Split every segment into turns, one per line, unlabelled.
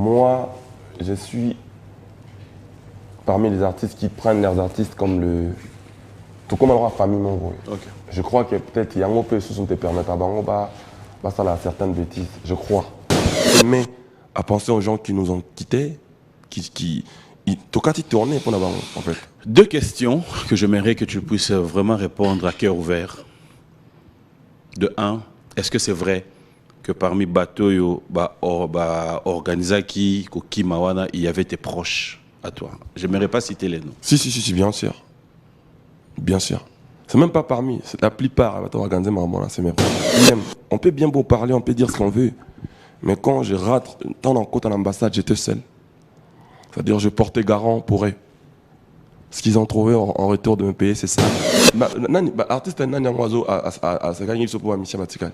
Moi, je suis parmi les artistes qui prennent leurs artistes comme le... Tout comme la famille, mon gros.
Okay.
Je crois que peut-être il y a un peu de choses qui te permettent à ça a certaines bêtises, je crois. Mais à penser aux gens qui nous ont quittés, qui tourner pour en fait.
2 questions que j'aimerais que tu puisses vraiment répondre à cœur ouvert. De 1, est-ce que c'est vrai que parmi Batoyo, Organizaki, Koki Mawana, il y avait tes proches à toi? J'aimerais pas citer les noms.
Si, bien sûr. Bien sûr. C'est même pas parmi, c'est la plupart, c'est mes proches. On peut bien beau parler, on peut dire ce qu'on veut. Mais quand je rate, tant en côte à l'ambassade, j'étais seul. C'est-à-dire je portais garant pour eux. Ce qu'ils ont trouvé en retour de me payer, c'est ça. Artiste Nani Oiseau a gagné ce pour Michel Vatikal.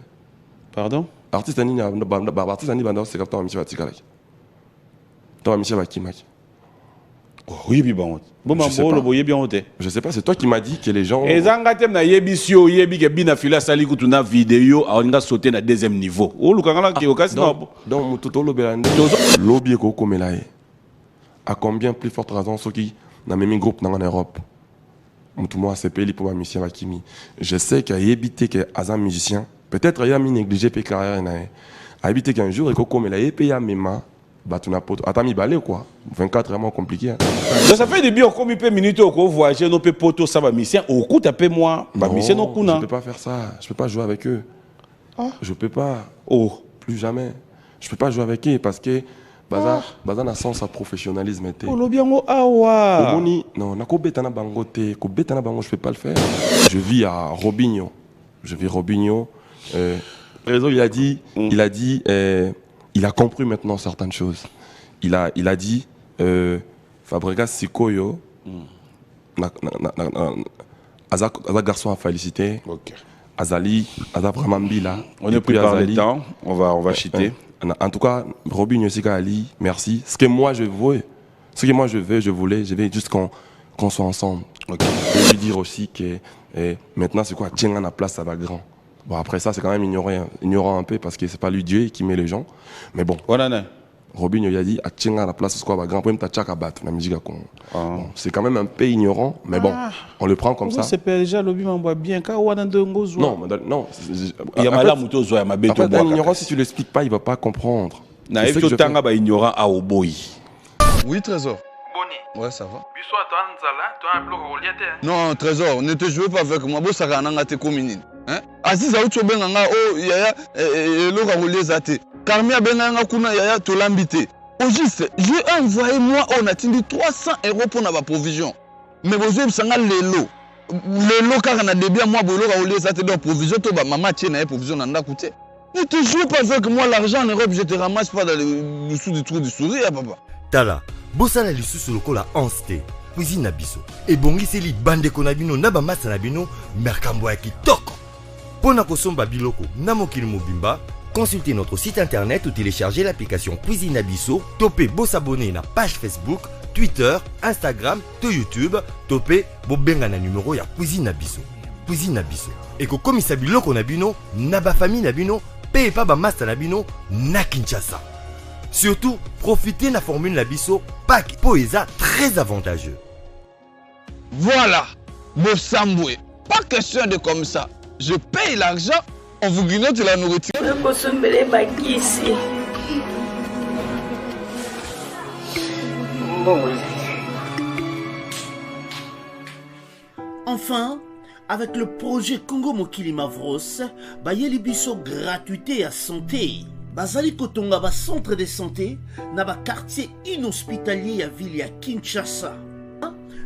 Pardon?
Artiste Nani Bandao, c'est comme Michel Vatikal. Toi, Michel Vakimak.
Oui, bon.
Je sais pas, c'est toi qui m'as dit que les gens.
Et Zangatem na yebisio yebi ke bina fila sali kutuna vidéo on a sauté na deuxième niveau. Oh lukangala ki okasi na.
Donc mututo lobelande. Lobie ko komelaye. À combien plus forte raison ceux qui na même groupe en Europe. Moi c'est payé pour ma mission Vakimi. Je sais qu'il y a évité que Azam musicien, peut-être il y a mis négligé pe carrière na. A évité qu'un jour et ko komelaye paye à Mema. Attends, mi balé quoi. 24 vraiment compliqué. Hein.
Donc ça fait des biens comme il peut minute au voyager, nos poto ça va mission. Au coup tapé moi, bah mission non kuna.
Je peux pas faire ça. Je peux pas jouer avec eux. Ah. Je peux pas.
Oh,
plus jamais. Je peux pas jouer avec eux parce que baza na sens à professionnalisme était.
Oh lo bien o awa.
Omoni non, na ko betana bango te, ko betana bango je peux pas le faire. Je vis à Robinho. Réseau il a dit il a compris maintenant certaines choses. Il a dit Fabregas Sikoyo, Aza garçon à féliciter.
Okay.
Azali, Aza vraiment Bila.
On est pris par le temps, on va chiter.
En tout cas, Robin Yossika Ali, merci. Ce que moi je veux, je voulais juste qu'on soit ensemble. Okay. Et lui dire aussi que maintenant c'est quoi, tiens à la place, ça va grand. Bon, après ça, c'est quand même ignorant un peu parce que c'est pas lui Dieu qui met les gens. Mais bon.
Voilà.
Robin il a dit à Tchenga la place, c'est quoi, grand point, t'as tchak à battre, la musique à con. Bon, c'est quand même un peu ignorant, mais bon, on le prend comme ça.
C'est déjà le m'envoie bien, car on a
non.
Il y a mal à mouton, il y a ma bête.
Un ignorant, si tu l'expliques pas, il va pas comprendre.
Il faut que ignorant à Oboy.
Oui, Trésor.
Boni.
Ouais, ça va.
Bisous à toi, Nzala, toi un bloc au
Non, Trésor, ne te jouez pas avec moi. Bon, ça va n'en te communine. Hein? Aziz a eu benanga oh yaya le rawolé zate. Karmia benanga kuna yaya to l'ambité. Au juste, j'ai envoyé moi on a tindi 300 € pour na provision. Mais vous avez sanga lelo. Lelo car na débia moi bolo rawolé zate donc provision to ba maman tienne na provision nanda coûté. Ne te joue pas avec moi l'argent en Europe, je te ramasse pas dans le dessous du trou du sourire papa.
Tala, bosala lisusu lokola anste. Cuisine na biso. Et bongiseli bande konabino na ba masa na bino merkambo ya kitoko. Pona kosomba biloko na mokili mobimba, consultez notre site internet ou téléchargez l'application Cuisine Abisso, topez beau s'abonner na page Facebook, Twitter, Instagram, to YouTube, topez bo benga na numéro ya Cuisine Abisso. Cuisine Abisso. Et ko komisa biloko na bino, na ba famille na bino, paye pas ba master na bino na Kinshasa. Surtout, profitez na formule na biso pack poesa très avantageux.
Voilà, Bossamboué. Pas question de comme ça. Je paye l'argent, on vous grignote la nourriture.
Enfin, avec le projet Congo Mokili Mavros, bayeli biso gratuité à santé. Bazali kotonga ba centre de santé na ba quartier inhospitalier ya ville ya Kinshasa.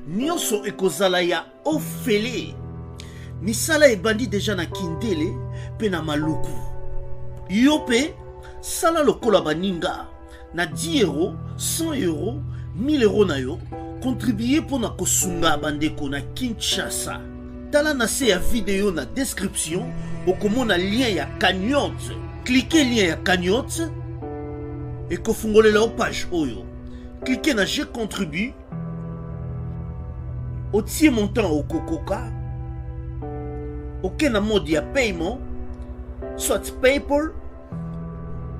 Nyonso ekozala ya ofele. Misala ebandi déjà na Kindele pe na Maluku. Yope sala lokola baninga na 10 €, 100 €, 1000 € na yo contribuer pour na kosunga bandeko na Kinshasa. Tala na se ya vidéo na description okomona lien ya cagnotte. Cliquez lien ya cagnotte et kofungolela la page oyo. Cliquez na je contribue. Otie montant au Kokoka. Aucun mode de paiement, soit PayPal,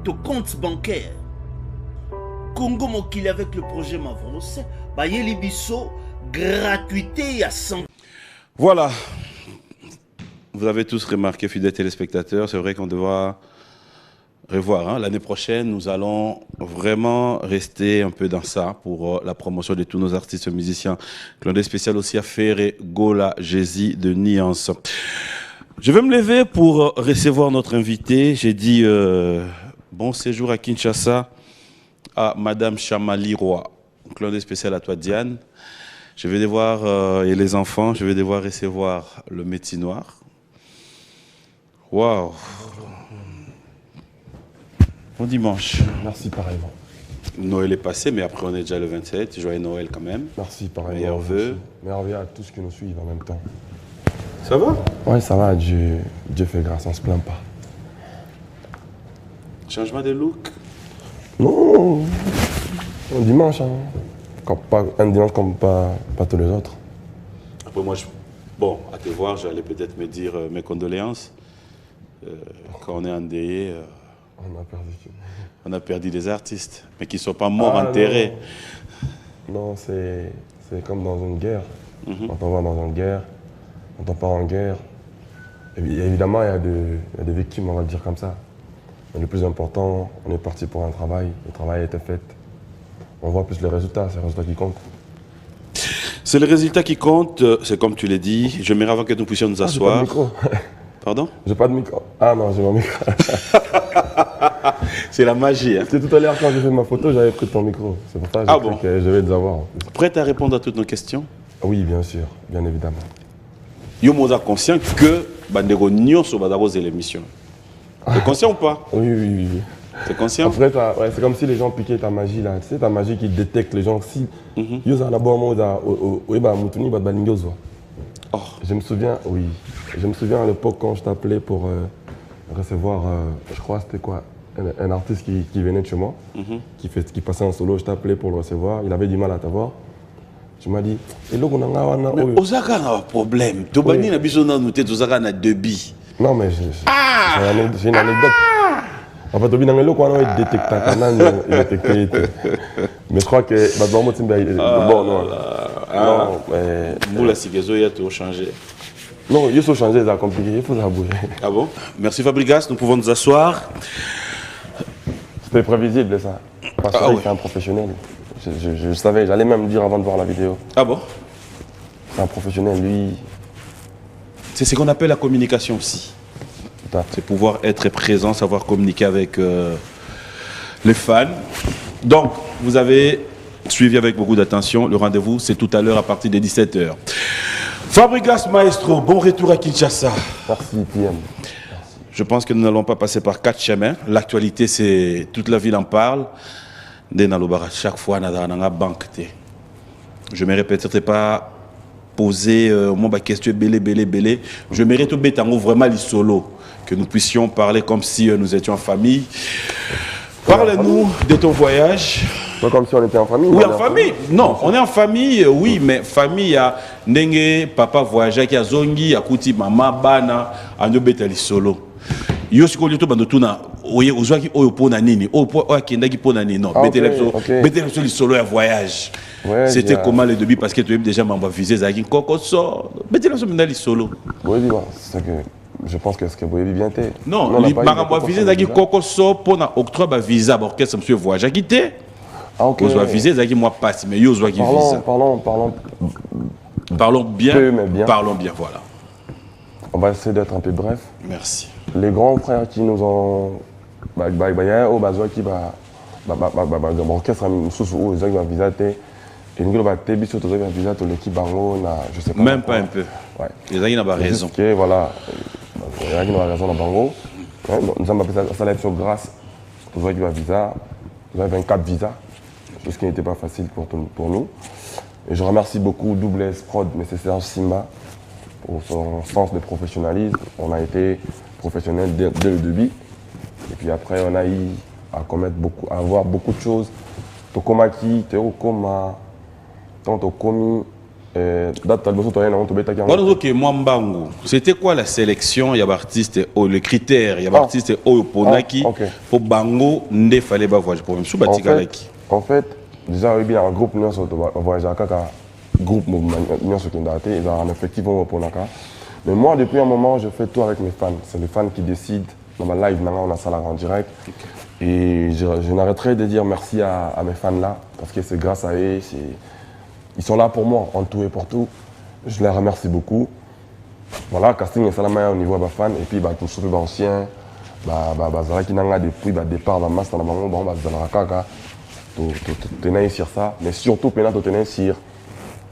ton compte bancaire. Congo Mokili avec le projet Mavros, Bayeli Bisso, gratuité à 100.
Voilà. Vous avez tous remarqué, fidèles téléspectateurs, c'est vrai qu'on devra revoir. Hein. L'année prochaine, nous allons vraiment rester un peu dans ça pour la promotion de tous nos artistes musiciens. Clin d'œil spécial aussi à Ferré, Gola, Jési de Nuance. Je vais me lever pour recevoir notre invité. J'ai dit bon séjour à Kinshasa à Madame Chamali Roy. Clin d'œil spécial à toi, Diane. Je vais devoir, et les enfants, je vais devoir recevoir le métier noir. Waouh! Bon dimanche.
Merci pareillement.
Noël est passé, mais après on est déjà le 27. Joyeux Noël quand même.
Merci pareillement.
Meilleurs vœux.
Meilleurs vœux à tous qui nous suivent en même temps.
Ça va?
Oui, ça va, Dieu fait grâce, on ne se plaint pas.
Changement de look?
Non, un dimanche, hein. Un dimanche comme pas tous les autres.
Après moi, bon, à te voir, j'allais peut-être me dire mes condoléances. Quand on est endeuillé, on a perdu des artistes, mais qui ne sont pas morts, enterrés.
Non, c'est comme dans une guerre. Quand on va dans une guerre, quand on part en guerre, évidemment, il y a des victimes, on va dire comme ça. Mais le plus important, on est parti pour un travail, le travail a été fait. On voit plus les résultats, c'est les résultats qui comptent.
C'est le résultat qui compte, c'est comme tu l'as dit. J'aimerais avant que nous puissions nous asseoir.
J'ai pas de micro.
Pardon?
J'ai pas de micro. Ah non, j'ai mon micro.
C'est la magie. Hein?
C'est tout à l'heure quand j'ai fait ma photo, j'avais pris ton micro. C'est pour ça que je vais les avoir. En plus.
Prête à répondre à toutes nos questions?
Oui, bien sûr, bien évidemment.
Yo moza conscient que bandego nyonso bazarose l'émission. T'es conscient ou pas?
Oui.
T'es conscient?
Après, ouais, c'est comme si les gens piquaient ta magie là. Tu sais, ta magie qui détecte les gens. Si yo za labo moza oeba mutuni ba balingozo. Je me souviens, oui. Je me souviens à l'époque quand je t'appelais pour recevoir, je crois c'était quoi, un artiste qui venait de chez moi, qui passait en solo. Je t'appelais pour le recevoir. Il avait du mal à t'avoir. Tu m'as dit, et là, on a un
mais Osaka a un problème. Tu as dit que Osaka a deux billes.
Non, mais j'ai une anecdote. En fait, il a détecté. Mais je crois que. Bon, non.
Non, mais. Pour la cigazo, il a tout changé.
Non, il faut changer, c'est compliqué, il faut ça bouger.
Ah bon? Merci Fabrigas, nous pouvons nous asseoir.
C'était prévisible ça. Parce que c'est un professionnel. Je savais, j'allais même dire avant de voir la vidéo.
Ah bon?
C'est un professionnel, lui.
C'est ce qu'on appelle la communication aussi. C'est pouvoir être présent, savoir communiquer avec les fans. Donc, vous avez suivi avec beaucoup d'attention. Le rendez-vous, c'est tout à l'heure à partir de 17h. Fabrigas Maestro, bon retour à Kinshasa.
Merci, PM.
Je pense que nous n'allons pas passer par 4 chemins. L'actualité, c'est toute la ville en parle. Chaque fois, on a une banque. Je ne me répéterai pas poser ma question belé. Je mérite tout bétango vraiment les solos. Que nous puissions parler comme si nous étions en famille. Parle-nous de ton voyage.
Pas comme si on était en famille.
Oui, en famille. Non, on est en famille, oui, mais famille, il y a Nenge, papa voyageur qui a zongi, akuti maman, bana, anyo betali solo. Yo si kolito bando tuna, oye ozwaki oyo pona nini, oyo akendaki pona nini, non, betali solo ya voyage. Ouais, c'était comment le début parce que tu es déjà membre visé zaki koko so, betali solo.
Oui, c'est que je pense que ce que vous avez bien été.
Non, membre visé zaki koko so pona octroi ba visa ba orchestre monsieur voyage quitté.
Ah, ok.
Vous visé zaki moi passe mais yo zaki visa. Parlons bien, parlons bien, voilà.
On va essayer d'être un peu bref.
Merci.
Les grands frères qui nous ont...
Même pas un peu.
Ouais.
Les gens n'ont pas raison.
Voilà. Les gens n'ont pas raison dans Bango. Nous avons appelé ça la grâce. Nous avons visa. Nous avons 24 visas. Chose qui n'était pas facile pour nous. Et je remercie beaucoup Double S Prod, mais c'est Serge Simba, pour son sens de professionnalisme. On a été professionnel dès le début. Et puis après, on a eu à avoir beaucoup de choses. Tokomaki, Teokoma, Tantokomi,
c'était quoi la sélection? Il y a artistes, les critères, il y a artistes au Ponaki pour Bango, il fallait pas voyager pour même sous Batikalaki.
En fait, déjà, il y a un groupe, nous sommes voyagés à Kaka, groupe, nous sommes ils ont un effectif pour Naka. Mais moi, depuis un moment, je fais tout avec mes fans. C'est les fans qui décident. Dans ma live, maintenant, on a ça là en direct. Et je n'arrêterai de dire merci à mes fans là, parce que c'est grâce à eux. Ils sont là pour moi, en tout et pour tout. Je les remercie beaucoup. Voilà, casting est salamaya au niveau de mes fans. Et puis, tout ce qui est ancien, qui n'a depuis le départ dans le master, tenir sur ça. Mais surtout, tenir sur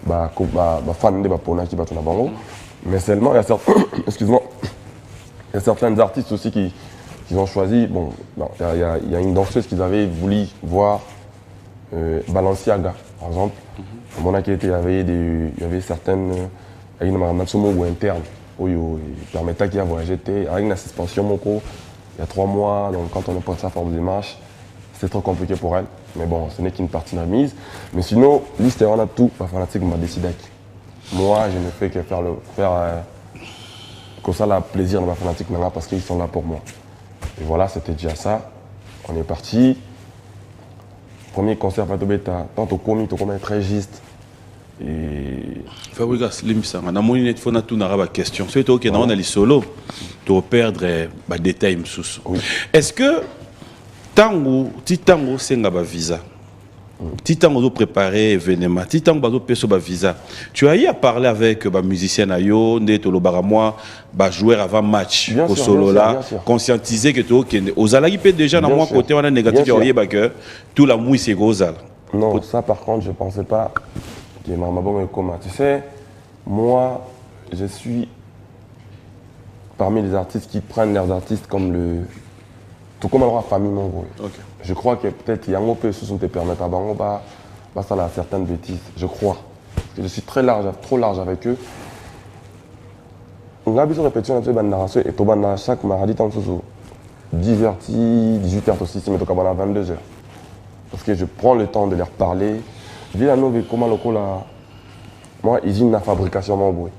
les fans de Pona qui battent dans le mais seulement, il y a certains, excuse-moi, il y a certains artistes aussi qui ont choisi. Bon, il y a une danseuse qu'ils avaient voulu voir, Balenciaga, par exemple. Mon il y avait certaines, il y a une matsumo interne, qui permettait qu'il y ait voyagé avec une suspension moko. Il y a 3 mois, donc quand on est parti à forme de marche, c'est trop compliqué pour elle. Mais bon, ce n'est qu'une partie de remise. Mais sinon, liste on a tout, la fanatique m'a décidé. Moi, je ne fais que faire comme ça le plaisir de ma fanatique parce qu'ils sont là pour moi. Et voilà, c'était déjà ça. On est parti. Premier concert, Patobeta, tant au commis, très juste. Et.
Fabrice, l'imisa, on a mon net, faut tout n'aura pas question. C'est toi qui est dans les solo, tu vas perdre des détails. Est-ce que tango, c'est un visa? Titan doit préparer événement, Titan doit préparer visa. Tu as eu à parler avec les musiciens ayo, moi, joueur avant match au solo là, conscientiser que tu aux alagi peut déjà dans mon côté on a négatif que tout la mouille c'est gros.
Non, ça par contre je pensais pas que ma bonne comment. Tu sais, moi je suis parmi les artistes qui prennent leurs artistes comme le tout comme la famille mon gros. Je crois que peut-être il y a un peu sous te permettre à Bango, ça a certaines bêtises, je crois. Parce que je suis trop large avec eux. On a besoin de répétition et tout chaque mardi, 10h, 18h aussi, mais à 22h. Parce que je prends le temps de leur parler. Villanova, comment le coup là, moi, ils ont une fabrication mon bruit.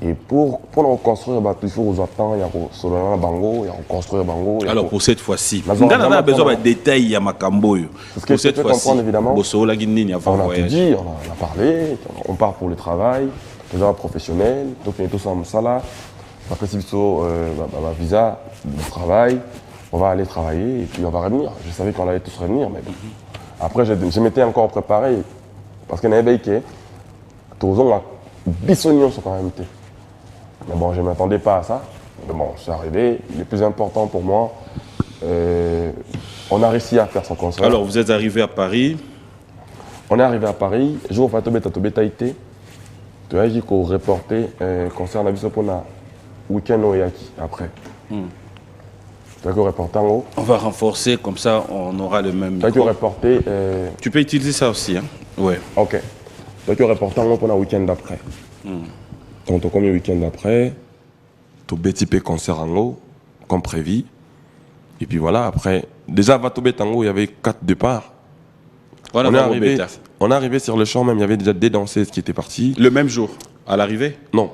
Et pour reconstruire, il faut vous attendre, il y a Solana Bango, il y a reconstruire Bango.
Alors pour cette fois-ci, on a besoin de détails, il y a Makamboyo.
Pour cette fois-ci, évidemment, on a tout dit, on a parlé, on part pour le travail, les gens professionnels, donc on est tous en salle. Après, si ma visa, le travail, on va aller travailler et puis on va revenir. Je savais qu'on allait tous revenir, mais bon. Après, je m'étais encore préparé parce qu'il y avait que tous les bissonions sont quand même été. Mais bon, je ne m'attendais pas à ça. Mais bon, c'est arrivé. Le plus important pour moi, on a réussi à faire son concert.
Alors, vous êtes arrivé à Paris.
On est arrivé à Paris. Je vais Tobeta été. Tu as dit qu'on reportait concert à pour le week-end au Yaki après. Tu as reporté en haut.
On va renforcer, comme ça on aura le même.
Tu as reporté.
Tu peux utiliser ça aussi. Hein? Ouais.
Ok. Tu as reporté en haut pour le week-end d'après. Donc, comme le week-end d'après, tu as BTP concert en haut, comme prévu. Et puis voilà, après, déjà, à Tobé Tango, il y avait 4 départs. On est arrivé sur le champ même, il y avait déjà des danseuses qui étaient parties.
Le même jour, à l'arrivée?
Non.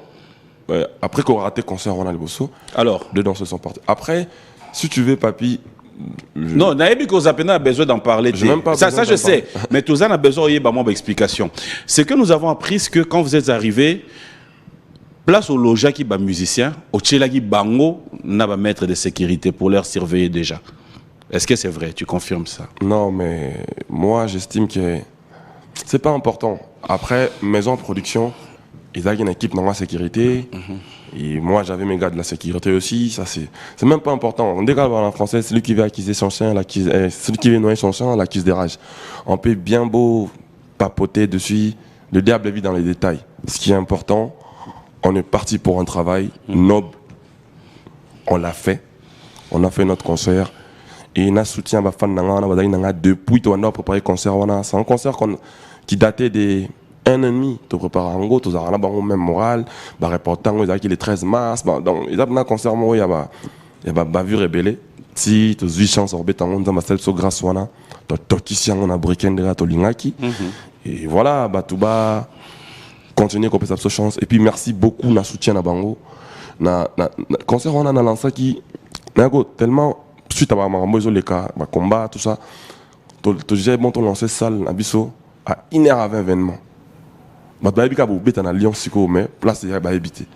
Après qu'on a raté le concert, on a le Bosso.
Alors
2 danseuses sont parties. Après, si tu veux, papy.
Non, Naïbi Kozapena a besoin d'en parler. Ça je sais. Mais tout ça a besoin d'explication. Ce que nous avons appris, c'est que quand vous êtes arrivé, place au logis qui est musicien, au Tchelagi Bango, n'a pas maître de sécurité pour leur surveiller déjà. Est-ce que c'est vrai? Tu confirmes ça?
Non, mais moi j'estime que c'est pas important. Après, maison de production, ils ont une équipe dans la sécurité. Et moi j'avais mes gars de la sécurité aussi. Ça c'est même pas important. On dit en français, celui qui veut acquiser son chien, celui qui veut noyer son chien, l'accuse des rages. On peut bien beau papoter dessus. Le diable vit dans les détails. Ce qui est important, on est parti pour un travail noble. On l'a fait. On a fait notre concert. Et on a soutien à fan depuis qu'on a préparé le concert. C'est un concert qui datait des 1 an et demi. Tu prépares en gros, tu as un même moral. Tu reportes le 13 mars. Donc, il y a un concert, il y a une bavure rébellée. Si tu as 8 chances, tu as un celle sur grâce. Tu as un briquet de Lingaki. Et voilà, tu vas continuer à faire cette chance. Et puis, merci beaucoup de soutien à Bango. Le concert, on a lancé qui tellement. Suite à les cas, combat, tout ça, j'ai bon ton lancé salle à Bisso à 1h avant événement. Bah bah bika bo beta na Lyon siko mais place ya ba habiter.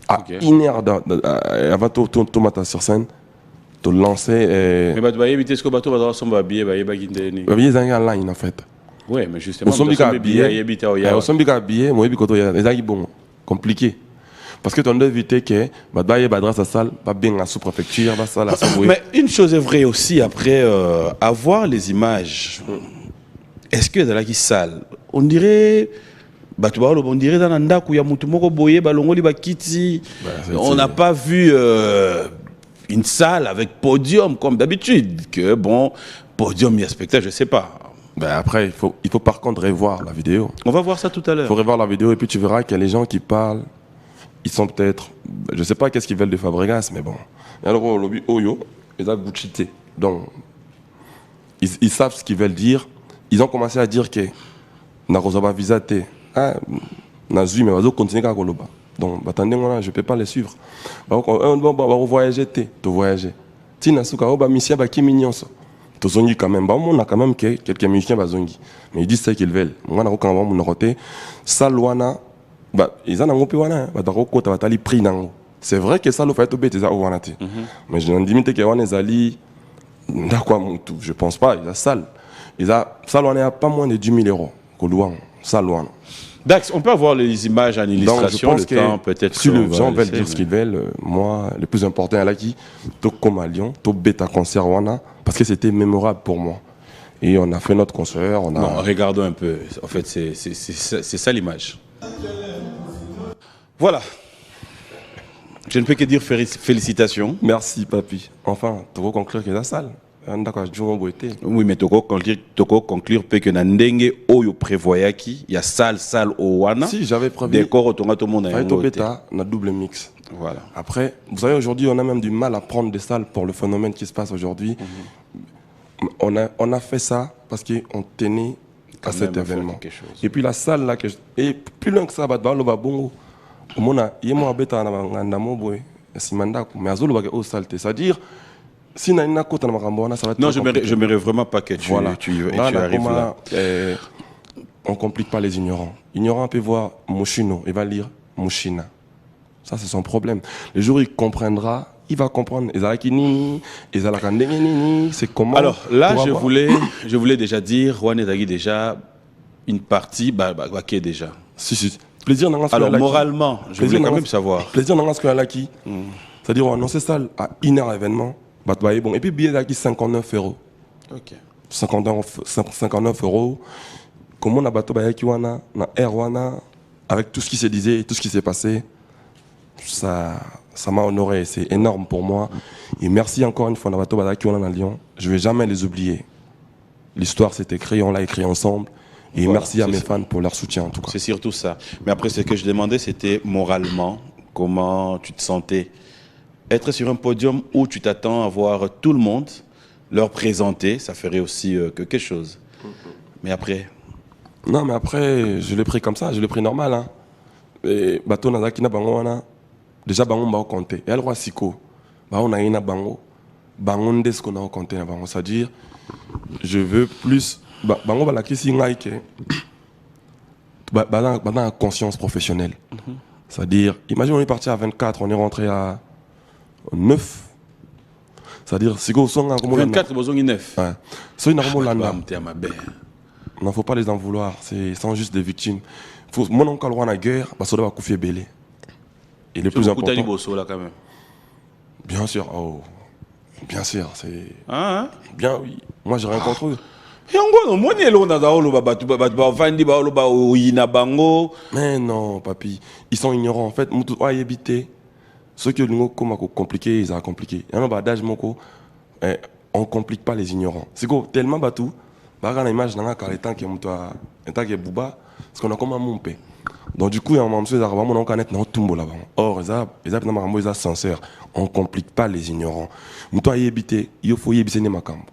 À 1h avant ton matin sur scène, te lancer
mais bah tu vas éviter ce que bateau va son billet ba gindeni.
Bah billet zanga online en fait.
Ouais, mais justement,
on sommes billet
habiter au ya.
On sommes billet moi biko to ya ezaki bon compliqué. Parce que tu dois éviter que bah badra sa salle pas bien la sous-préfecture va ça la
mais une chose est vraie aussi après avoir les images. Est-ce que dans la qui salle on dirait on dirait dans un où il y a mutumoko boye balongoli bakiti. On n'a pas vu une salle avec podium comme d'habitude que bon podium il y a spectacle, je sais pas.
Ben après il faut par contre revoir la vidéo.
On va voir ça tout à l'heure.
Il faut revoir la vidéo et puis tu verras qu'il y a les gens qui parlent. Ils sont peut-être, je sais pas qu'est-ce qu'ils veulent de Fabregas, mais bon. Alors, au lobby Oyo, ils ont bouchité. Donc, ils savent ce qu'ils veulent dire. Ils ont commencé à dire que Narozaba Visate, Nazui, mais vas-y, continuer à Koloba. Donc, attendez, je ne peux pas les suivre. On va voyager, tu voyager. Tina Souka, Oba Missia, Baki Mignonso. Tu zongi quand même. On a quand même quelques musiciens, Bazongi. Mais ils disent ce qu'ils veulent. Moi, on a quand même un Salwana. Bah, ils en ont un prix. C'est vrai que ça, le fait mais je n'en dis pas que je pense pas, ils ont salle. On a pas moins de 10 000 €.
Dax, on peut avoir les images en illustration,
donc, je pense que
peut-être.
Si les gens veulent dire ce qu'ils veulent, moi, le plus important est là qui, comme à Lyon, bêta concert, parce que c'était mémorable pour moi. Et on a fait notre concert.
Non, regardons un peu. En fait, c'est ça l'image. Voilà. Je ne peux que dire félicitations.
Merci, papy. Enfin, tu vas conclure que la salle.
Oui, mais tu vas conclure que Nandenge Oyo prévoyait qu'il y a salle au Wana.
Si, j'avais prévu.
D'accord, tout le monde a
un double mix.
Voilà.
Après, vous savez, aujourd'hui, on a même du mal à prendre des salles pour le phénomène qui se passe aujourd'hui. On a fait ça parce qu'on tenait à cet événement. Et puis la salle là, et plus loin que ça, c'est-à-dire, si non,
je ne vraiment pas que tu arrives là.
On ne complique pas les ignorants. Ignorant peut voir Moshino, il va lire Moshina. Ça, c'est son problème. Le jour où il comprendra, il va comprendre. C'est comment.
Alors là, je voulais déjà dire, Juan Edagui déjà une partie, qui est déjà.
Si. Plaisir dans
alors moralement, je voulais quand même savoir.
Plaisir dans ce qu'on c'est-à-dire on annonce ça à 1h événement. Bon. Et puis billet là qui 59 €.
Ok.
59 €. Comment on a bateau qui wana na air wana avec tout ce qui se disait et tout ce qui s'est passé. Ça m'a honoré, c'est énorme pour moi. Et merci encore une fois à bateau qui wana à Lyon. Je vais jamais les oublier. L'histoire s'est écrite, on l'a écrit ensemble. Et voilà, merci à mes fans pour leur soutien en tout cas.
C'est surtout ça. Mais après, ce que je demandais, c'était moralement, comment tu te sentais. Être sur un podium où tu t'attends à voir tout le monde, leur présenter, ça ferait aussi quelque chose. Mais après...
Non, mais après, je l'ai pris comme ça, je l'ai pris normal. Hein. Et bateau Nazaki na bango déjà bango m'a compté. Et alors siko, on a une bango, bango ndes qu'on a compté na bango, c'est-à-dire je veux plus bango bala kisi ngaike. Dans la conscience professionnelle. C'est-à-dire, imagine on est parti à 24, on est rentré à 9. C'est-à-dire, si vous sont
24, vous avez 9.
Ouais. C'est une il ne faut pas les en vouloir, ils sont juste des victimes. Mon oncle a la guerre, ça doit couper belé. Et le plus important.
Là, quand même.
Bien sûr, bien sûr, c'est.
Ah, hein?
Bien, oui. Moi, j'ai rien contre eux. Mais non, papy, ils sont ignorants. En fait, ceux qui ont compliqué, ils ont compliqué. On ne complique pas les ignorants. C'est tellement batou. Bah, l'image n'a pas temps que est Bouba, parce qu'on a comme un mompé. Donc, du coup, il y a un moment où on connaît un tombeau là-bas. Or, ils sont sincères. On ne complique pas les ignorants. Il faut y éviter les macambres.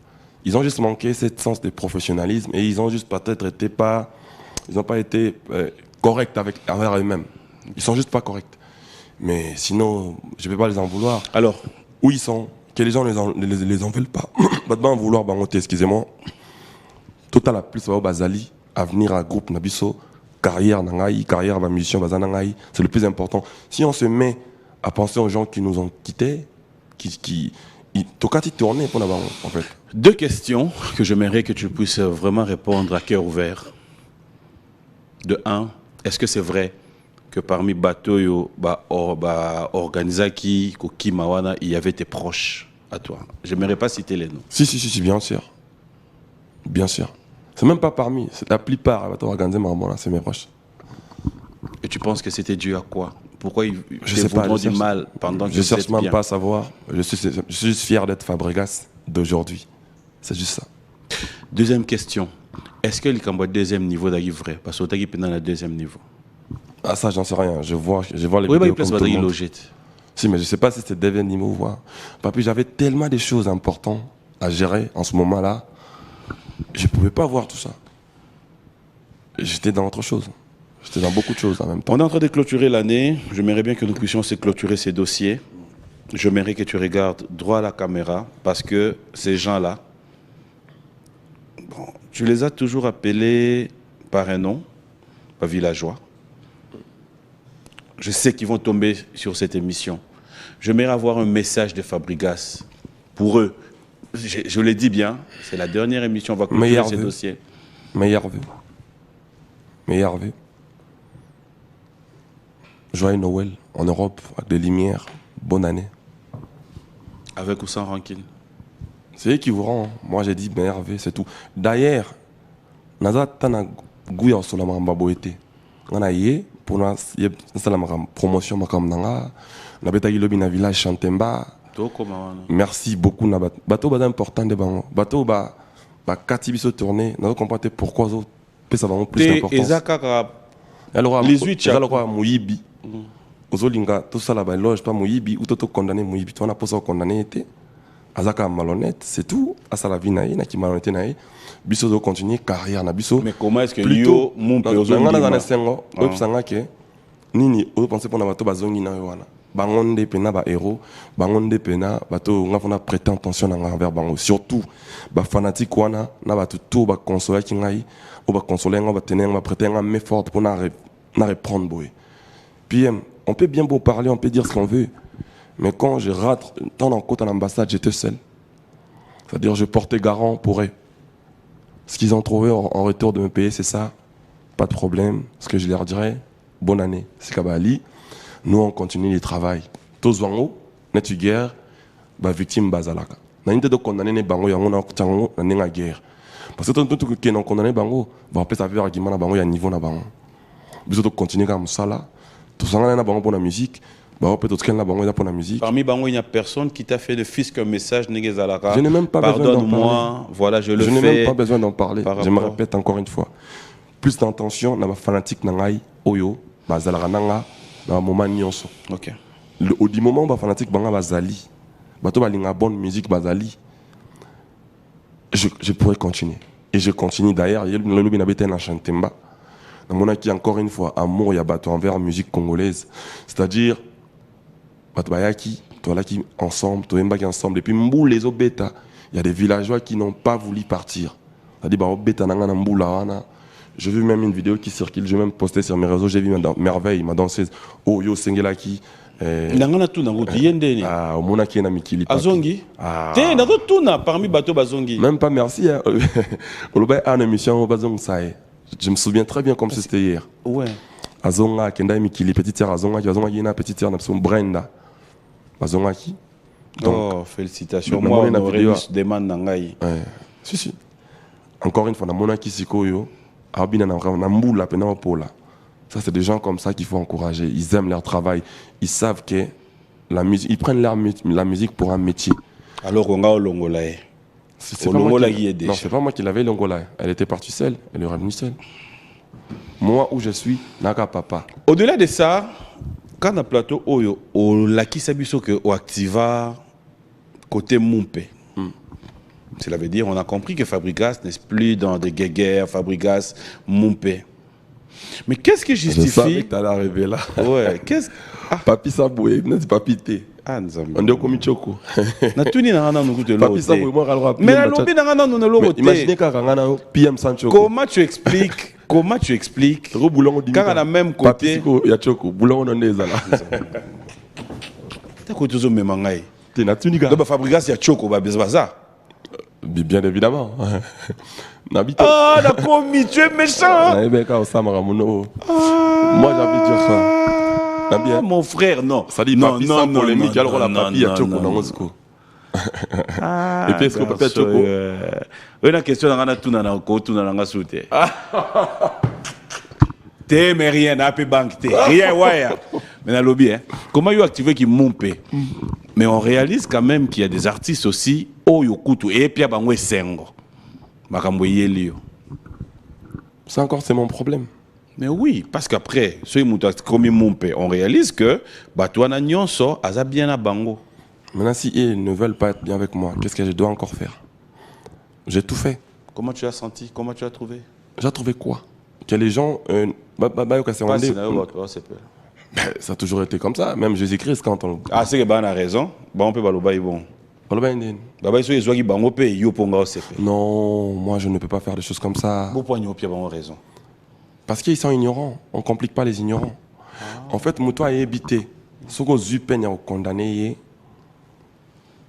Ils ont juste manqué cette sens de professionnalisme et ils ont juste peut-être été ils n'ont pas été corrects envers eux-mêmes. Ils sont juste pas corrects. Mais sinon, je ne vais pas les en vouloir.
Alors,
où ils sont, que les gens les en veulent pas. Maintenant, en vouloir, excusez-moi. Total la plus va bazali avenir à groupe nabiso carrière nangai carrière va musicien bazanangai c'est le plus important. Si on se met à penser aux gens qui nous ont quittés qui tokati tourner pour n'avoir en fait.
2 questions que j'aimerais que tu puisses vraiment répondre à cœur ouvert. De 1, est-ce que c'est vrai que parmi Batoyo, Organizaki, Koki Mawana, il y avait tes proches à toi? J'aimerais pas citer les noms.
Si, bien sûr. Bien sûr. C'est même pas parmi, c'est la plupart, c'est mes proches.
Et tu penses que c'était dû à quoi? Pourquoi ils
je sais pas,
du mal pendant que
je cherche même
bien?
pas à savoir. Je suis juste fier d'être Fabregas d'aujourd'hui. C'est juste ça.
2e question. Est-ce que le Cambodge deuxième niveau d'Agui vrai? Parce que tu es dans le 2e niveau.
Ah ça j'en sais rien. Je vois les
oui,
vidéos comme tout le monde.
Logette.
Si mais je sais pas si c'était deuxième niveau ou quoi. Papi j'avais tellement de choses importantes à gérer en ce moment-là. Je pouvais pas voir tout ça. J'étais dans autre chose. J'étais dans beaucoup de choses en même temps.
On est en train de clôturer l'année. J'aimerais bien que nous puissions se clôturer ces dossiers. J'aimerais que tu regardes droit à la caméra parce que ces gens-là, bon, tu les as toujours appelés par un nom, pas villageois. Je sais qu'ils vont tomber sur cette émission. J'aimerais avoir un message de Fabregas pour eux. Je le dis bien, c'est la dernière émission, on va clôturer ces dossiers.
Meilleur vœu. Joyeux Noël en Europe avec des lumières. Bonne année.
Avec ou sans rancune?
C'est eux qui vous rend. Moi j'ai dit meilleur vœu, c'est tout. D'ailleurs, naza tana gouya sur la mambabo été. On a yé pour la promotion makam nanga. Na beta gilobi na village Chantemba. Merci beaucoup na bateau bada important de bango. Bateau ba katibiso tourner. Nazo comprendre pourquoi zo ça va plus d'importance. Alors les 8 alors muyibi. Ozolinga tout ça là-bas loge pas muyibi ou toto condamné muyibi. Tu on a pas ça condamné été. Azaka malhonnête, c'est tout. Asa la vie naïe, na ki malhonnête naïe. Biso do continuer carrière na biso.
Mais comment est-ce que yo mon pe ozongi
na sengo opsanga ke nini o penser pour na bato bazongi na wana. Bangonde pena ba héros, bangonde pena bato ngafona prêter attention envers bango. Surtout ba fanatique wana na bato tout ba consoler ki ngai, ou ba consoler nga ba tenir ba prêter nga main forte pour na reprendre boy. Puis on peut bien beau parler, on peut dire ce qu'on veut. Mais quand je rate, tant en côte à l'ambassade, j'étais seul. C'est-à-dire je portais garant pour eux. Ce qu'ils ont trouvé en retour de me payer, c'est ça. Pas de problème. Ce que je leur dirais, bonne année. C'est Kabali. Nous, on continue le travail. Tous en haut, net guerre, victime bazalaka. N'a pas de condamner les bango, yango na kutango, na nenga guerre. Parce que tout qui est condamné bango, va appeler ça faire argument na bango, il y a niveau na bango. Vous autres continuer comme ça là. Tout ça na bango pour la musique. Parmi
Bango, il n'y a personne qui t'a fait de fils qu'un message.
Je n'ai même pas besoin d'en parler.
Voilà, je
n'ai même pas besoin d'en parler. Je me répète encore une fois. Plus d'intention, dans ma fanatique, nangai, oyo, bazalara nanga, dans ma moment nyonso.
Ok.
Au du moment où ma fanatique, banga bazali, bato balinga bonne musique bazali, je pourrais continuer. Et je continue d'ailleurs. Il y a le lobby n'habite na Chantemba. Dans mon acquis, encore une fois, amour, il y a bato envers la musique congolaise. C'est-à-dire, Batbayaki, Toalaki ensemble, Toembaki ensemble, et puis Mbou les Obeta, il y a des villageois qui n'ont pas voulu partir. C'est-à-dire, Obeta Nangana Mboula, j'ai vu même une vidéo qui circule, j'ai même posté sur mes réseaux, j'ai vu Merveille, ma danseuse, Oh Yo Sengelaki.
Nangana tout nango diende.
Ah, au Monaki na Mikili.
Azongi. Té, nazo tout na parmi bateau bazongi.
Même pas merci. Au Loba a une émission au Bazong Sae. Je me souviens très bien comme c'était hier.
Ouais.
Azonga Kenda Mikili, petite sœur Azonga, Azonga Yena, petite sœur Napson Brenda. Azonga qui.
Donc, félicitations. Moi, on aurait eu ce demande nangai.
Si. Encore une fois, na monaki sikoyo, abina na mbula pena pola. Ça c'est des gens comme ça qu'il faut encourager. Ils aiment leur travail. Ils savent que la musique, ils prennent la musique pour un métier.
Alors on a au Longolae.
C'est pas moi qui l'avais Longolae. Elle était partie seule. Elle est revenue seule. Moi où je suis, naka papa.
Au-delà de ça, quand on a plateau Oyo, on l'a qui s'habille que au activa côté Mumpe. Cela veut dire on a compris que Fabregas n'est plus dans des guéguerres, Fabregas Mumpe. Mais qu'est-ce qui justifie...
Je savais que t'allais arriver là.
Ouais, qu'est-ce...
Papi Saboué, n'est-ce pas Pité.
Ah, Nzambe.
On dit comme Choko.
Na tuni na ngana nuku de
Papi ça
l'autre.
moi alors
Mais la lobby na ngana nous l'autre.
Imaginez quand ngana PM sans Choko.
Comment tu expliques
Trop boulon
quand on a même côté
il y a Choko, boulon on est là.
T'as quoi toujours même ngai.
T'es na tuni ga.
Donc fabrication ya Choko ba baza.
Bien évidemment. N'habite.
Ah, d'accord, tu es méchant.
Eh ben quand Osama Ramono. Moi j'ai envie de dire ça.
Ah, mon frère, non.
Ça dit
non,
papi
non,
sans
non,
polémique,
non,
alors la
non,
papi a
non,
Choko
non,
dans
non.
Moscou.
Ah,
Et puis est-ce que papi a Choko?
Une question dans la tuna na ko tuna na ngasute. T'es mais rien n'a pas banque t'es. Rien ouais. Mais dans le lobby hein. Comment you activer qui monte? Mais on réalise quand même qu'il y a des artistes aussi au yokutu et puis abangwe sengo. Makambo yelio.
Ça encore c'est mon problème.
Mais oui, parce qu'après, on réalise que Batouana Nyonso a bien à Bango.
Maintenant, si ils ne veulent pas être bien avec moi, qu'est-ce que je dois encore faire? J'ai tout fait.
Comment tu as senti? Comment tu as trouvé?
J'ai trouvé quoi? Que les gens. Ça a toujours été comme ça. Même Jésus-Christ, quand on.
Ah, c'est que Ben a raison. On peut baloba bon.
Non, moi je ne peux pas faire des choses comme ça.
Raison.
Parce qu'ils sont ignorants. On ne complique pas les ignorants. En fait, Mouto a évité. Ce qu'on a peine à condamner.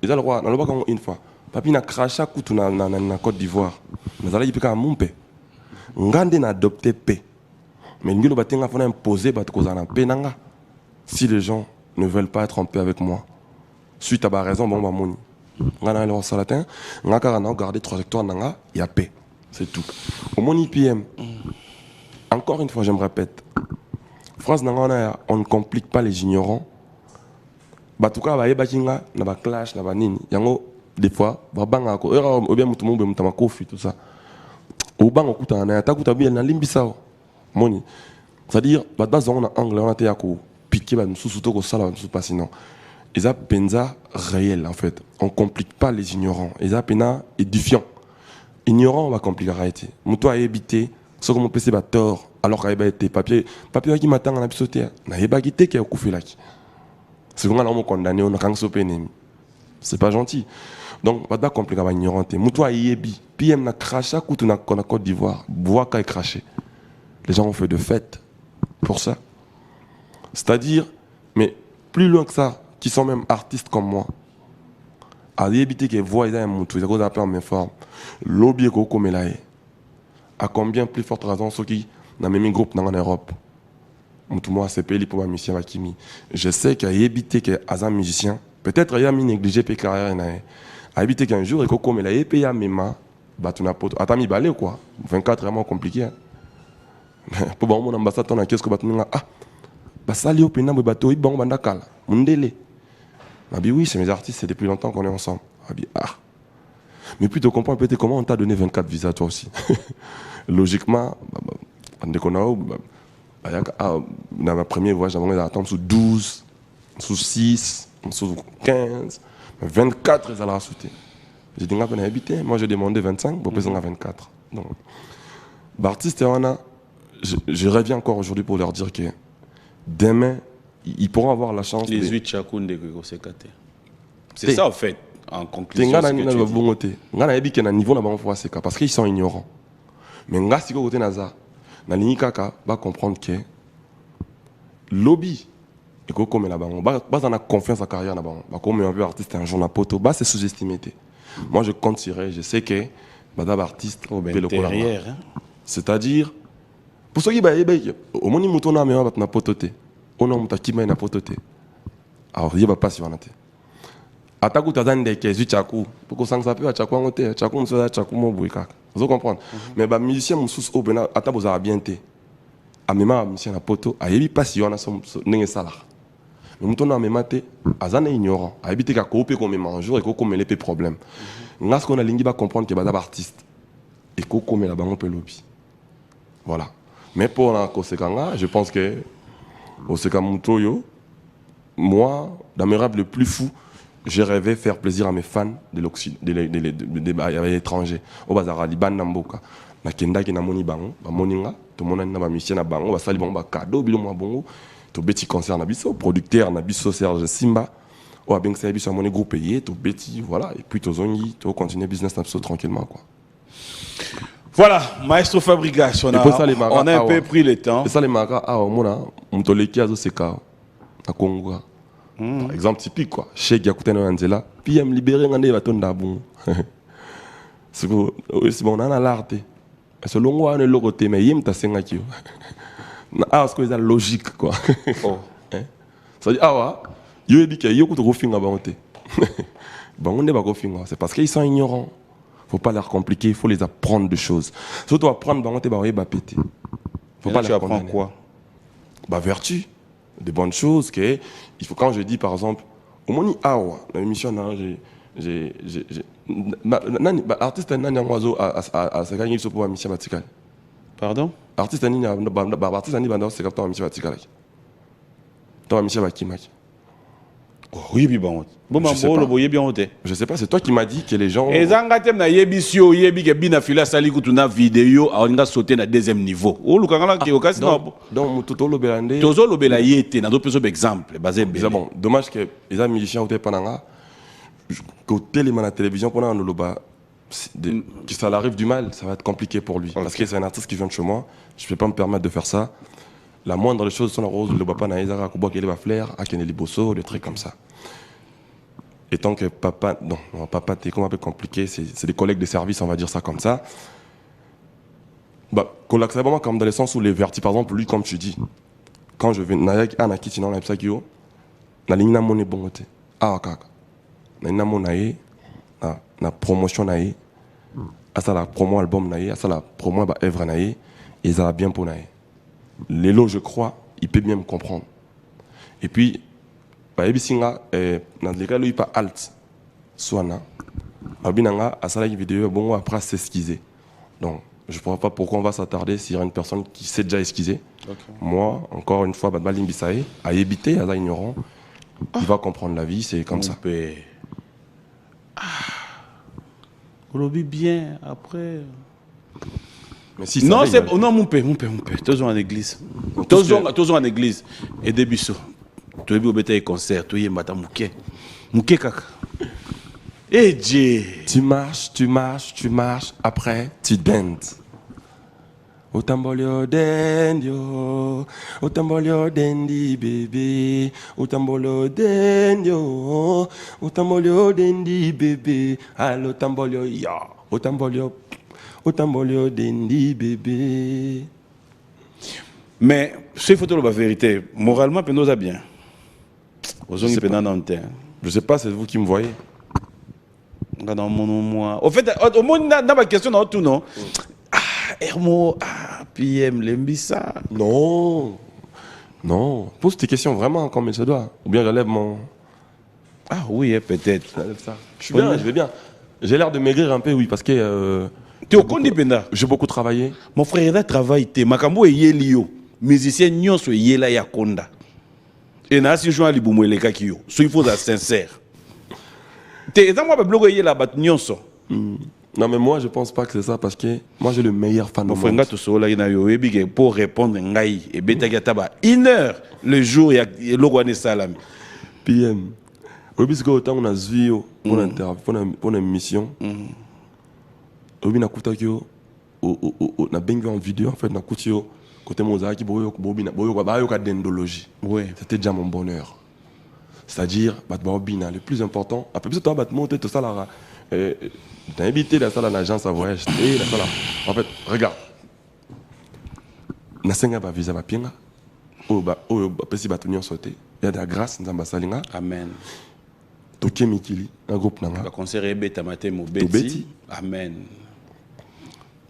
Ils ont le droit. Une fois. Papi n'a craché à coup dans la Côte d'Ivoire. Mais ça a été un monpe. Ngande n'a adopté paix. Mais nous avons imposé la paix. Si les gens ne veulent pas être en paix avec moi, suite à ma raison, bon, bah, on a le salatin, on a gardé trajectoire, il y a paix. C'est tout. Au mon IPM, encore une fois, je me répète, phrase on ne complique pas les ignorants. En tout cas, il y a un clash, des fois, il y a tout ça. Au banc, on a bien na limbisa. Moni. C'est-à-dire, on a anglais, on a été piqué, on a sous-souto, on a pas sinon. Ils ont penza réel en fait. On ne complique pas les ignorants. Ils ont pena édifiant. Ignorant, on va compliquer la réalité. Mouto a évité, ce que mon PC va tort, alors qu'il a été papier qui m'attend en absoté. Il a quitté qui a coupé là. C'est qu'on a condamné, on a quand même. C'est pas gentil. Donc, pas compliquer la ignorant. Mouto a ébi. PM n'a craché, on a Côte d'Ivoire. Bois qui a craché. Les gens ont fait de fêtes pour ça. C'est-à-dire, mais plus loin que ça, qui sont même artistes comme moi, à éviter qu'ils voient un moutou, ils ont appelé en même forme. Lobby est comme là. À combien plus forte raison ceux qui n'ont même un groupe en Europe. Moutou moi c'est payé pour ma musicien Vakimi. Je sais qu'à éviter qu'il y ait un musicien, peut-être il y a mis négligé pour carrière à éviter qu'un jour il comme là et puis il y a même bah tu n'as pas attends mi balé quoi. 24 vraiment compliqué. Pour bon mon ambassade on a qu'est-ce que bah ah bah ça li au pena me bateau bon bandakala mundele. Ah oui, c'est mes artistes, c'est depuis longtemps qu'on est ensemble. Ah. Mais puis tu comprends peut-être comment on t'a donné 24 visas toi aussi. Logiquement, dans ma première voyage, j'avais attendre sous 12, sous 6, sous 15, 24 ils allaient rajouter. J'ai dit qu'on a habité, moi j'ai demandé 25, pour présenter 24. Donc, l'artiste, je reviens encore aujourd'hui pour leur dire que demain, ils pourront avoir la chance.
Les 8 chacun de c'est ça en fait, en conclusion. Parce
qu'ils sont ignorants. Mais si vous avez va comprendre que lobby, et que comme là-bas, on a confiance à la carrière là-bas, comme un peu artiste un jour, c'est sous-estimé. Moi je compte tirer, je sais que madame artiste, c'est-à-dire, pour ceux qui au moins ils ont pototé. On a un pototé. Alors il va pas si on a. Ataku tazande ke zichaku pour que ça peut achaku ngote chaku mso chaku mo buika. Vous comprenez? Mais ba musicien mususu obena ataboza bien té. Amema musicien na poto ayebi pas si on a son nenge sala. Mais muto na mema té azana ignorant. Ayebi té ka kope comme un jour et ko comme les problème. Ngas qu'on a lingi ba comprendre que ba artiste et ko comme la bango pe lobby. Voilà. Mais pour la Kosekanga, je pense que Osekamutoyo, moi, dans mes rêves les plus fous, j'ai rêvé faire plaisir à mes fans de l'étranger. Au bazar Liban Namboka. Na kenda ki na moni bango, ba moninga, to monana ba musicien na bango, ba sali bango ba cadeau bilo mo bongo, to beti concert na biso, producteur na biso Serge Simba. Ouais, bien que ça soit mon groupe payé, tout bêtis, voilà. Et puis, tu vas continuer le business tranquillement, quoi.
Voilà, Maestro Fabrigas, on a un peu pris le temps.
Et ça, les magas, on te les kiazo seka, à Congo. Par exemple, typique, quoi. Chez Gyakuten Angela, puis me libérer un des bâtons d'abon. C'est bon, on a l'arte. Selon moi, on est le côté, mais il me tasse un kio. Ah, c'est quoi, logique, quoi. Ça dit, ah, ouais, il dit qu'il y a beaucoup de refus à banter. Bon, on n'est pas refus, c'est parce qu'ils sont ignorants. Faut pas leur compliquer, il faut les apprendre des choses. Surtout apprendre, bah péter. Faut pas
tu apprends quoi?
Bah vertu, des bonnes choses que il faut, quand je dis par exemple, au moins la émission artiste nani oiseau à se gagner sur pour mission verticale.
Pardon?
Artiste nani banda c'est capteur mission verticale. Toi mission bakimaki.
Oh, oui, bon. Bon, le boye bien ôté.
Je sais pas, c'est toi qui m'as dit que les gens.
Et zangatem na yebisio yebi ke bina fila sali kutuna vidéo a on a sauté na deuxième niveau. O lukanga ki okasi na.
Donc tout le belande.
Tozo lo bela yete na do peso exemple basé bien.
Bon, dommage que les amis musiciens ou pananga côté les la télévision pendant le loba que ça arrive du mal, ça va être compliqué pour lui parce que c'est un artiste qui vient de chez moi, je peux pas me permettre de faire ça. La moindre des choses sont la rose, le papa na Isaac Kubo qui va flair, à Keneli Bosso, des trucs comme ça. Et tant que papa, non, papa, t'es comme un peu compliqué, c'est des collègues de service, on va dire ça comme ça. Bah, vraiment comme dans le sens où les vertis, par exemple, lui, comme tu dis, quand je vais, Anaki, sinon, la Psakio, la ligne n'a mon bon côté. Ah, kaka. La ligne n'a mon naïe, la promotion naïe, à ça la promo album naïe, à ça la promo œuvre naïe, et ça va bien pour naïe. Lélo, je crois, il peut bien me comprendre. Et puis, dans les cas où il pas alt, soit là, à ça la vidéo, bon, après s'esquiser. Donc, je ne vois pas pourquoi on va s'attarder s'il y a une personne qui sait déjà esquiser. Okay. Moi, encore une fois, Badbalim Bissaé, à éviter, à ignorant, il va comprendre la vie, c'est comme ça.
On le vit bien après.
Mais si
non, c'est non, mon père. Tous en église. Tous en église. Et des bisous. Tu es au concert, tu es matin mouké kaka. Eh Dieu.
Tu marches, après tu danses. Otambolio dendio, otambolio dendi bébé, otambolio dendio, otambolio dendi bébé, allo tambolio ya, otambolio dendi bébé.
Mais c'est photo la vérité, moralement nous a bien.
Je sais pas, c'est vous qui me voyez.
Au fait, au moins dans ma question dans tout non. Hermo, PM, Lembissa.
Non. Pose tes questions vraiment comme il se doit. Ou bien j'enlève mon.
Ah oui, peut-être.
Je vais bien. J'ai l'air de maigrir un peu, oui, parce que.
Tu es au Kondi Penda.
J'ai beaucoup travaillé.
Mon frère, il a travaillé. Makambo est yelio. Musicien nyon so yela ya konda. Et na si joint libumo le kakio. So il faut être sincère. T'es dans moi ba blogo yela bat nyon so.
Non mais moi je pense pas que c'est ça parce que moi j'ai le meilleur fan de moi.
Mon frère to so la ina yo ebige pour répondre ngai et beta gataba 1 heure le jour ya logo ne salami.
PM. Obisko autant on a zio pour interview pour une émission. Obi na kutakio na bengi en vidéo en fait na kutio côté Mozart boyo ka dendologie.
Oui,
c'était déjà mon bonheur. C'est-à-dire le plus important après plus toi monter tout ça là t'as invité la salle en agence à voyage et la salle en fait regarde na senga ba visa ba pinga pesi batunyo sauté il y a de la grâce nzamba salinga
amen
toke mikili un groupe nanga
ba conseiller beta maté mo beti amen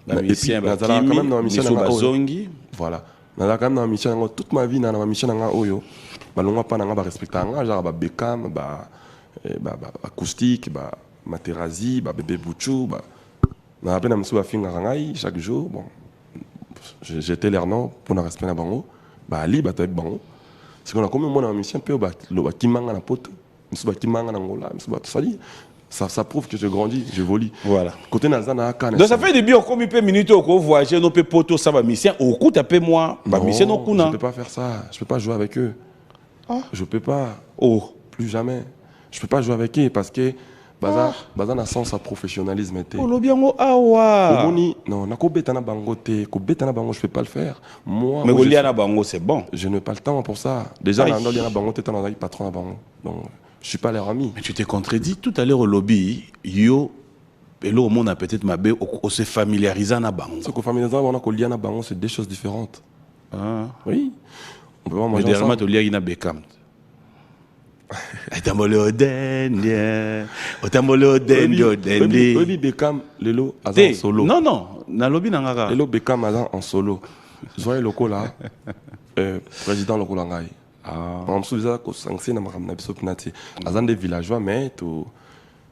et puis quand même dans la mission
bazongi
voilà quand même dans la mission toute ma vie dans la mission nanga oyo balongwa pa nanga ba respecter nanga genre ba Beckham ba acoustique ba Materazzi ba bébé Bouchou ba na appena msuba finga ngai chaque jour bon j'étais l'air non pour na respect na bango ba ali ba tek bango c'est qu'on a comme moi dans la mission peu ba lo kimanga na poto msuba kimanga na ngola msuba tout ça dit ça prouve que je grandis, j'évolue.
Voilà.
Côté Nazana,
donc ça fait des biens comme il peut minutes au voyager, nos poto ça va mission. Au coup tapez moi, ma mission non kuna.
Je peux pas faire ça, je peux pas jouer avec eux. Ah. Je peux pas.
Oh,
plus jamais. Je peux pas jouer avec eux parce que baza na sens à professionnalisme était.
Olobiango awa.
Omoni non, na ko beta na bango te, ko beta na bango je peux pas le faire. Moi
Mais Golia na bango c'est bon.
je n'ai pas le temps pour ça. Déjà
Aïe.
na ndoli na bango te dans la patron na bango. Donc je suis pas leur ami.
Mais tu t'es contredit tout à l'heure au lobby, yo et là au monde a peut-être mabé on se familiariser na bango.
Ce qu'on familiarise on a ko lier na bango c'est deux choses différentes.
Ah.
Oui. On peut pas
Mais
manger
derrière
ensemble.
to lier ina Beckham. Otamolo dende. Otamolo dende
Obi
dende.
Beckham lelo azan solo.
Non non, na lobby na ngaka.
Lelo Beckham azan en solo. Zoye loko là. Président loko la ngai.
Ah.
En dessous ça ko sanction na makamna biso pinati. Azan des villageois mais tout.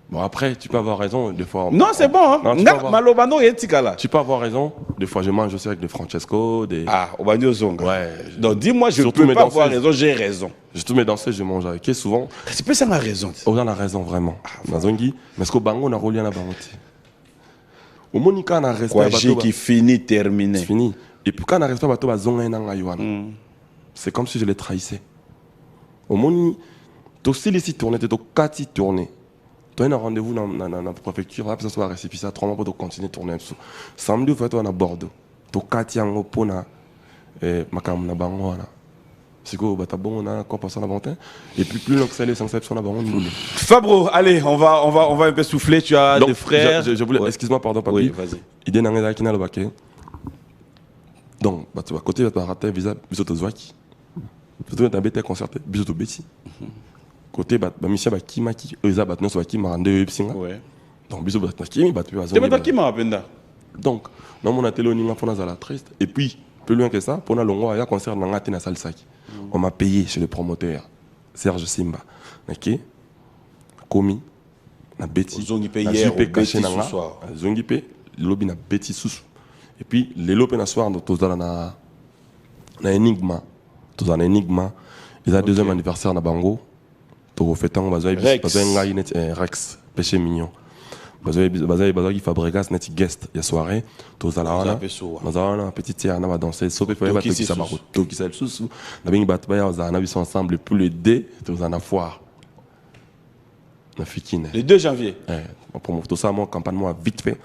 Bon après tu peux avoir raison des fois.
Non, c'est bon hein.
Non, tu peux
Nga
avoir-
malobano yetikala.
Tu peux avoir raison. Des fois je mange aussi avec des Francesco, des.
Ah, Obani Ozonga.
Ouais.
Donc dis-moi, je
Surtout
peux
mes
pas avoir
danseuses.
raison, j'ai raison.
J'ai tous mes danseurs, je mange avec eux souvent.
C'est pas ça ma raison.
On a raison vraiment. Nazongi, mais ce que bango na relié na bangote. Au monika na respect
Quoi,
bato
j'ai
ba-
qui finit
c'est
terminé.
fini. Et puis quand on a respect bato ba zonga na ngai wana. C'est comme si je les trahissais. Au moni to style ici tourner to kati tourner. Tu as un rendez-vous dans la préfecture, là, ça soit récépissé 3 mois pour continuer à tourner. Samedi, tu vas à Bordeaux. Tu as 4 ans pour na makam na bango wana. C'est quoi, bah t'as bon, on a encore passé la vente. Et puis plus long que ça, les 5 sur la bango, nous.
Fabro, allez, on va un peu souffler. Tu as des frères.
Je voulais,
Ouais.
excuse-moi, pardon, papi.
Oui, vas-y.
Idée n'a rien à le baquet. Donc, bah tu vas côté, tu vas rater visa, bisoto zwaki. Tu vas bête concerté, bisoto beti. Côté, bah Michel bah qui maki, eux bah non soit qui m'a rendu epsinga.
Ouais.
Donc bisoto bah qui bah tu vas
Tu m'as qui m'a appelé.
donc, non, mon atelier, on a fait la triste. Et puis, plus loin que ça, pour nous, il y a un concert dans la Salsaki. On m'a payé chez le promoteur, Serge Simba. Ok? Komi, na Betty.
Zongi payé
na
hier,
Juppé
au
caché
Betty
na
ce soir.
Zongi payé, le lobby na Betty sous. Et puis, les lobby na soir, nous avons na Enigma. Nous avons Enigma. Ils ont deuxième anniversaire na Bango. Nous fêtons Rex, péché mignon. Bazoi Fabregas net guest ya soirée tous ala wana bazana petite sœur na va danser sope pe ba tokisa ba tokisa susu na bingi bat ba ya zana biso ensemble pour le D tous en foire na fikine
Le 2 janvier.
on promo tout ça mon campagne moi vite fait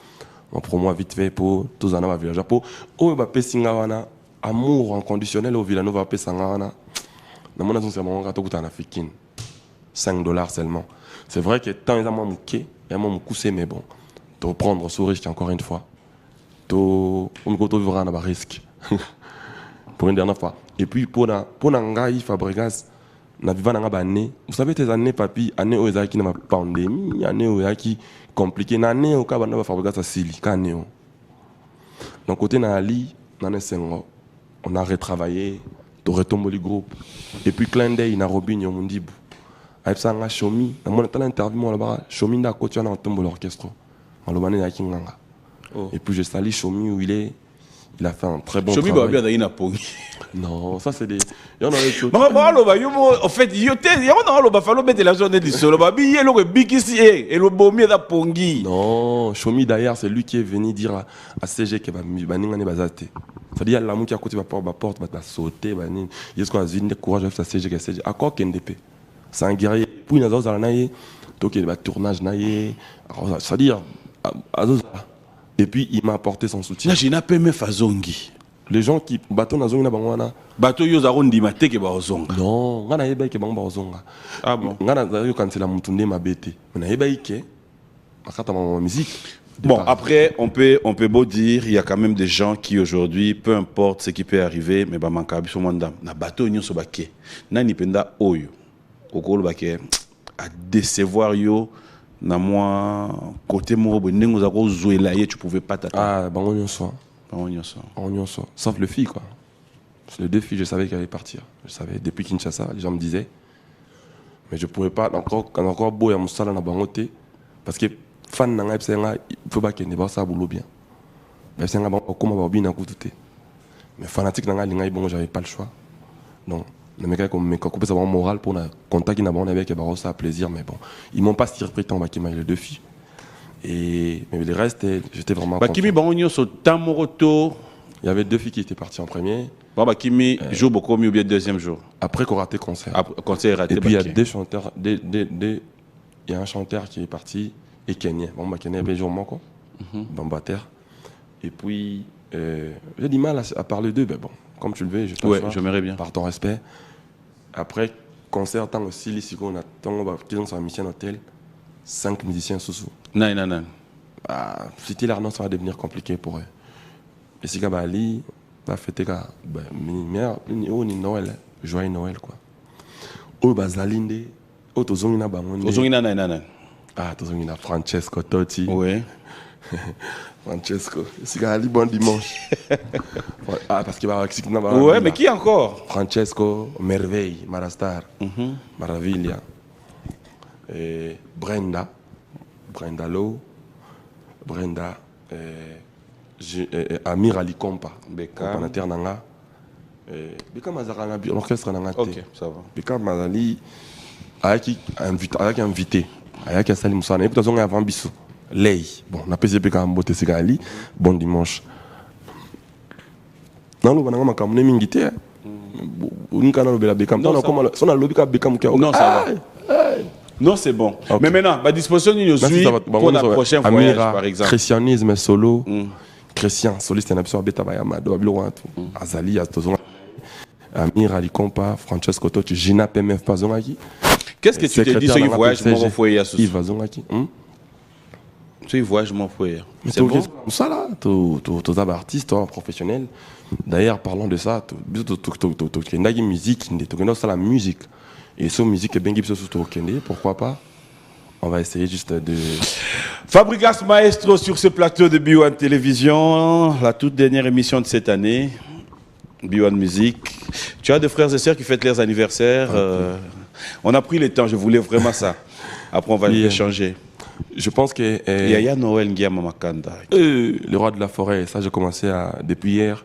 on promo vite fait pour tous en va village pour o ba pesinga wana amour inconditionnel au Villanova pesanga wana na mona zonse mon gato kuta na fikine $5 seulement. C'est vrai que tant ils ont manqué, ils ont coussé, mais bon, de reprendre ce risque encore une fois. On vivra un risque. Pour une dernière fois. Et puis pour Nangaï Fabregas, na vivant dans année. Vous savez tes années papi, année où ils qui n'a pas pandémie, année où qui compliqué, année où Kabana Fabregas a sili, année. Donc côté na Ali, on a retravaillé, to retomber le groupe. Et puis clin d'œil na Robinho Mundibu. Aïpsanga Shomi, na mon talent interview moi là-bas, Shomi n'a côté en tombe l'orchestre. Malobane na Kinganga. Et puis je salue Shomi où il a fait un très bon
Shomi
travail.
ba bien na pongi.
Non, ça c'est des il y en a des choses.
Maman ba yo en fait yo te yo na lo ba falo mettre la journée du solo ba bi yelo ko bikisi et le bomi da pongi.
Non, Shomi d'ailleurs, c'est lui qui est venu dire à CG que va ningane bazate. C'est-à-dire l'amour qui a côté va porte va sauter va ni. Il est-ce qu'on a une courage à CG que CG à quoi KNDP. C'est un guerrier. Puis il y a des naïe, donc il y a tournage naïe. C'est-à-dire et puis il m'a apporté son soutien.
Là j'ai na peme fazongi.
Les gens qui bateau na zongi na bangwana.
Bato yo za rondi mateke ba ozonga.
Non, ngana yeba ke bangba ozonga.
Ah bon.
Ngana yo kansela mutunde mabete. Mais na yeba ke makata ma musique.
Bon, après, on peut beau dire, il y a quand même des gens qui aujourd'hui, peu importe ce qui peut arriver, mais bah manka biso mwanda na bateau nyo so baké. Na ni penda oyo. Okolo baké à décevoir yo na moi côté mo bo nengo za ko zoela ye tu pouvais pas t'attendre.
Ah, bango nyonso.
Bango nyonso.
Bango nyonso. Sauf le fille quoi. Les deux filles, je savais qu'elles allaient partir. Je savais depuis Kinshasa, les gens me disaient. Mais je pouvais pas encore beau ya musala na bangote parce que fan nanga psenga il faut pas qu'il ne va ça boulot bien. Mais psenga ba okoma ba bien ku tuté. Mais fanatique nanga linga bon j'avais pas le choix. Donc le mec comme me couper ça moral pour na contact na bon avec ba ça plaisir mais bon, ils m'ont pas surpris tant ba qui m'a les deux filles. Et mais le reste j'étais vraiment
Ba kimi bango nyonso tamoroto.
Il y avait deux filles qui étaient parties en premier.
Ba kimi jour beaucoup mieux ou bien deuxième jour.
Après qu'on raté concert.
Après concert raté.
Et puis il y a des chanteurs il y a un chanteur qui est parti, et Kenya. Bon, bah, Kenya, ben, jour quoi. Bambater. Et puis, j'ai du mal à parler d'eux, mais bon, comme tu le veux, je
Ouais, j'aimerais bien.
Par ton respect. Après, concert, tant aussi, les on attend, qu'ils ont sur la mission hôtel, 5 musiciens sous.
Non, non, non.
C'était l'argent, ça va devenir compliqué pour eux. Et si Gabali va fêter, ni Noël, joyeux Noël, quoi. Oh, Bazalinde, oh, Tozongina Bangonde.
Tozongina, non.
Ah, Tozongina Francesco Totti.
Oui.
Francesco, c'est Gali, bon dimanche. Parce qu'il va
ouais, mais qui encore?
Francesco, Merveille, Marastar, Maravilla. Et Brenda Lowe, Brenda, Amir Ali Kompa,
Beckham.
Beckham Mazara, l'orchestre Nanga.
Ok, ça va.
Beckham Mazali, avec invité, avec Salim Moussana, et puis on a avant Bissou. Lei. Bon, on a PCP quand même beauté Segali. Bon dimanche. Non, nous avons un mingité. Nous avons un Beckham. Non, ça va.
Non, c'est bon. Okay. Mais maintenant, ma disposition nous suit pour la prochaine voyage, par exemple.
Christianisme solo. Christian, soliste, un absurde bêta Bayamado, Azali, Amir Ali Kompa, Francesco Totti, Gina PMF Pazongaki.
Qu'est-ce que tu te dis sur le voyage mon foyer à ce
Yves Pazongaki.
Tu voyages mon foyer.
C'est bon. Ça là, tous les artistes, professionnels. D'ailleurs, parlant de ça, tu as une musique, tu as la musique. Et cette musique est bien guidée sur tout le pourquoi pas? On va essayer juste de...
Fabregas Maestro sur ce plateau de B1 Télévision, la toute dernière émission de cette année. B1 Musique. Tu as des frères et sœurs qui fêtent leurs anniversaires. On a pris le temps, je voulais vraiment ça. Après, on va échanger.
Je pense que...
Yaya Noël Ngiama Makanda.
Le roi de la forêt, ça j'ai commencé depuis hier.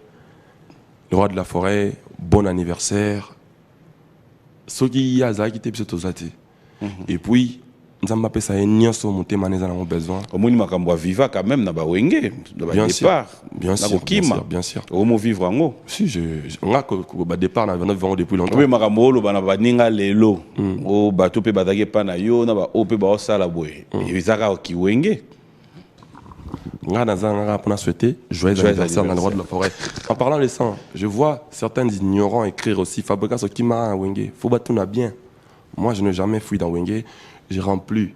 Le roi de la forêt, bon anniversaire. Ce qui y a, c'est qui et puis, nous avons appelé ça un sur mon thème, nous avons besoin.
Au moins, nous avons vivre quand même dans le Wenge.
Bien sûr. Bien sûr.
Au moins, vivre en haut.
Si, on a un départ, nous avons depuis longtemps.
Oui, Maramolo, on a ninga lelo. Au bateau, on a badagé panayo, on a opé ba osala boy. Et zara ki Wenge.
On a souhaité joyeux anniversaire dans le roi de la forêt. En parlant de ça, je vois certains ignorants écrire aussi Fabregas au Kimara à Wenge. Faut battre bien. Moi, je n'ai jamais fui dans Wenge. J'ai rempli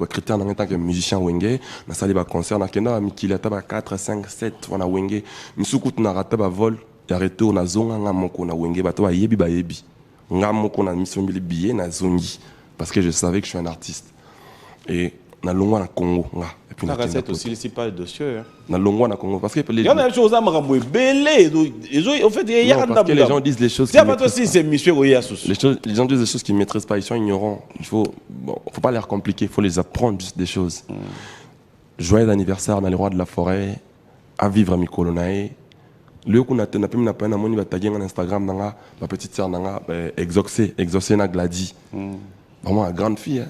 critère en tant que musicien Wenge. On a salé un concert, on a Kenda, Mikila, 4, 5, 7, on a Wenge. Misuku, on a raté un vol. Et arrêté, on a zonga, on a Wenge, on a yebi, yebi. On a mis sur les billets, on a zongi. Parce que je savais que je suis un artiste. Et on a longwa na Congo. Et puis,
on a c'est aussi les pas de dossier.
On a longwa na Congo. Parce que
il y a des choses à me ramener. Belé. En fait, il y a
parce que les gens disent les choses.
C'est pas aussi, c'est monsieur Oyasous.
Les gens disent des choses qu'ils ne maîtrisent pas. Ils sont ignorants. Il faut pas les compliquer. Il faut les apprendre juste des choses. Joyeux anniversaire dans les rois de la forêt. À vivre à Mikolonae. Le coup, on a pu me taguer sur Instagram, ma petite sœur, exaucé na Gladi. Vraiment, une grande fille.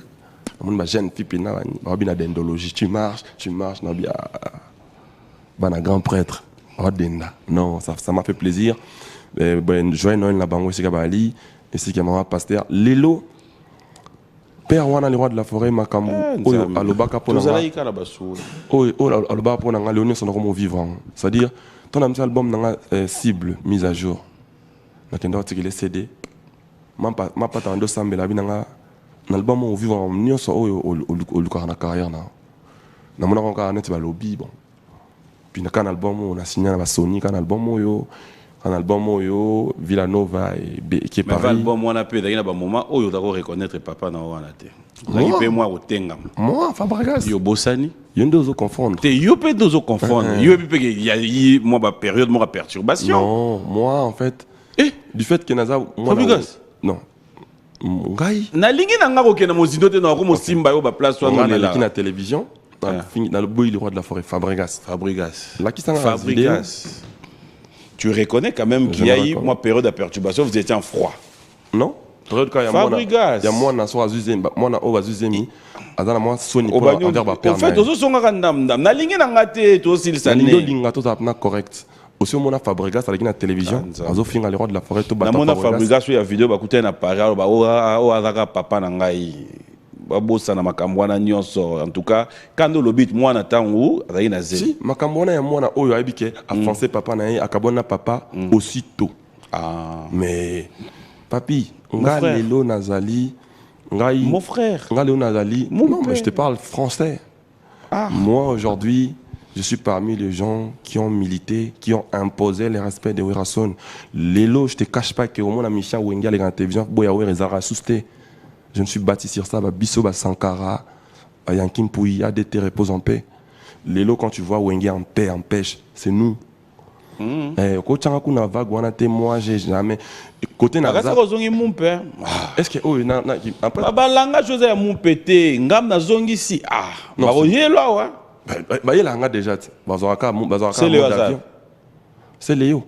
Ma jeune fille, tu marches, un grand prêtre. Non, ça m'a fait plaisir. Joyeux Noël, la bango, c'est Gabali, et c'est maman pasteur. Lélo, père Wana, le roi de la forêt, Makambu, Alobaka Ponanga. Alobaka Ponanga, Léoné, son roman vivant. C'est-à-dire, ton album n'a cible, mise à jour. Nakenda, tu les CD. Ma pata en 200 000 habitants. L'album où vivant ni so au na carrière na mona encore net ba lobby bon puis na album on a signé na Sony album yo Villanova et qui est Paris
album on a peu na ba moment oyo d'accord reconnaître papa na wana te la qui moi au tenga
moi Fabregas
yo bosani
yo ndozo confondre
te yo peut dozo confondre yo peut il y a moi ba période moi perturbation
non moi en fait du fait que naza moi
Fabregas
non ngai
na lingi na ngako ke na mozindo te na ko simba yo ba place
on a la na télévision dans le boy le roi de la forêt Fabregas là qui
Fabregas tu reconnais quand même qu'il y a eu moi période de perturbation vous étiez en froid
non période quand il y a moi na so azuzemi moi na o azuzemi azana moi soni pour envers ba père
en fait ozo songa ndam na lingi na ngate to silsane
na linga to na correct aussi on a Fabregas avec la télévision azo finga le roi de la forêt to
bata na Fabregas sur la vidéo ba kuta na parole ba o azaka papa na ngai babosa na makambo wana nyonso. En tout cas, quand le bit moi na tango, azali na zé.
Si makambo wana ya mwana oyo ayebike a français papa na ye akabona papa aussitôt.
Ah.
Mais papi, nga lelo nazali ngai
Mon frère.
nga lelo nazali non mais je te parle français.
Ah.
Moi aujourd'hui, je suis parmi les gens qui ont milité, qui ont imposé le respect de Werason. Lelo, je te cache pas que au moins la mission Wenga les grandes télévisions boya Werezara susté. Je me suis bâti sur ça, Bisso, Sankara, Yankin Pouy, ADT repose en paix. Lelo, quand tu vois Wenga en paix, en pêche, c'est nous. Quand tu as vague, moi, j'ai jamais. Côté Naza. Est-ce que. Oh, après.
Baba langa chose ya mon pété, ngam na zongi si. Ah,
non.
Bah, il là, ouais.
Bah, il a déjà.
C'est Léo Azar.
C'est Léo.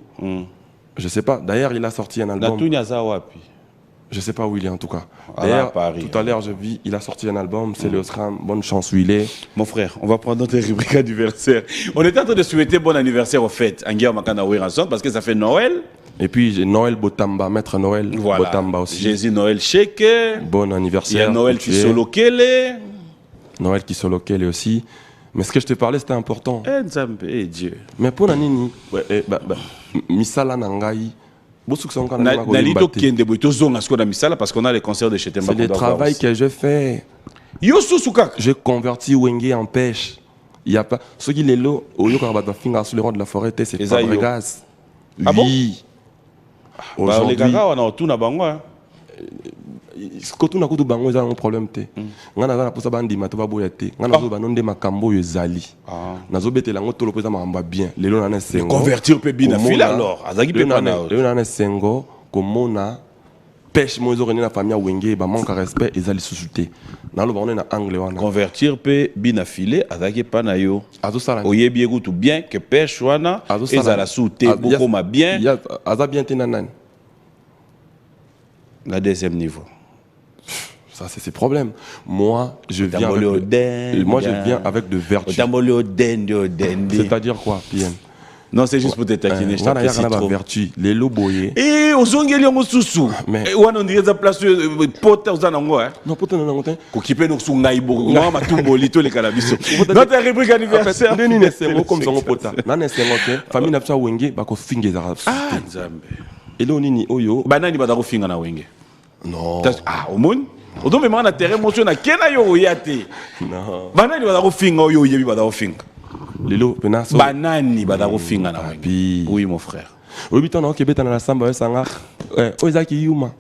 Je sais pas. D'ailleurs, il a sorti un album. Je sais pas où il est en tout cas. D'ailleurs, tout à l'heure, je vis, il a sorti un album, c'est le Osram, bonne chance où il est.
Mon frère, on va prendre notre rubrique anniversaire. On était en train de souhaiter bon anniversaire au fait, en Guillaume Makana Werason, parce que ça fait Noël.
Et puis j'ai Noël Botamba, maître Noël
voilà.
Botamba aussi.
Jésus Noël Cheke.
Bon anniversaire.
Il y a Noël qui solo Kele.
Noël qui solo Kele aussi. Mais ce que je te parlais, c'était important.
Eh Dieu.
Mais pour Nanini, Misala Nangai.
C'est le
travail que je fais. J'ai converti Wenge en pêche. Il n'y a pas. Ce qui est là, au lieu de sur le rang de la forêt, c'est Fabregas.
Ah bon?
Oui.
Aujourd'hui.
Quand on a un problème, on a un problème.
Convertir peut bien filer alors.
Komona pêche moi ils na famille Wenge ba manque respect et ali sous-souté na lo na anglais wana
convertir peut bien filer azaki pa na yo
azosala
oyebi ekutu bien que pêche wana ezala sous-té beaucoup ma bien
aza bien tenanan
la deuxième niveau.
Ça c'est ses problèmes. Moi je viens avec de vertu. C'est-à-dire quoi, PM?
Non, c'est juste pour te taquiner.
Je t'apprécie trop. Vertu, les loboyés.
Eh, on zongeli on susu. Mais on dirait ça place pote aux anango hein.
Non, pote nango te.
Ko kipe no sungai bo. Moi ma tumboli to le calabiso. Notre rubrique anniversaire.
Ndeni ne sengo comme zongo pota. Na ne sengo te. Famille na psa Wenge ba ko finge za.
Ah, Nzambe.
Elo nini oyo.
Banani ba da ko finga na Wenge.
Non.
Ah, au monde. Odo me mana terrain motion na kena yo yate.
Non.
Banani ba da ko finga oyo yebi ba da ko finga.
Lelo penaso
banani badako finga na
puis
oui mon frère
obi tana ke beta na samba sanga ozaki yuma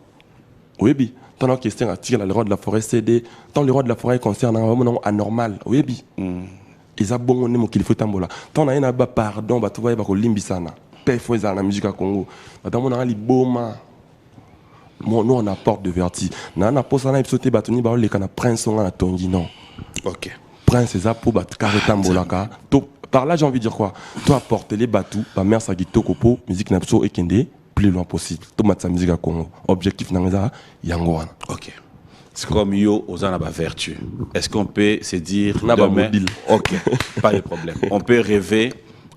obi tana question à tirer le roi de la forêt CD tant le roi de la forêt concerne vraiment anormal obi ils a bon on qu'il faut tambola tant na ina ba pardon ba tuba ba ko limbisana pe faut za na musique à Congo badamo na liboma nous on apporte de vertu na posa na episode batuni ba le kana prince on na tongi non
OK
prince eza pour bat carré tambolaka par là j'ai envie de dire quoi toi apporter les batou ba mère sa kitoko po musique na pso ekende plus loin possible to matsa musique à Congo objectif na ngeza yango wana.
OK c'est comme yo ozana ba vertu est-ce qu'on peut se dire
demain
OK pas de problème on peut rêver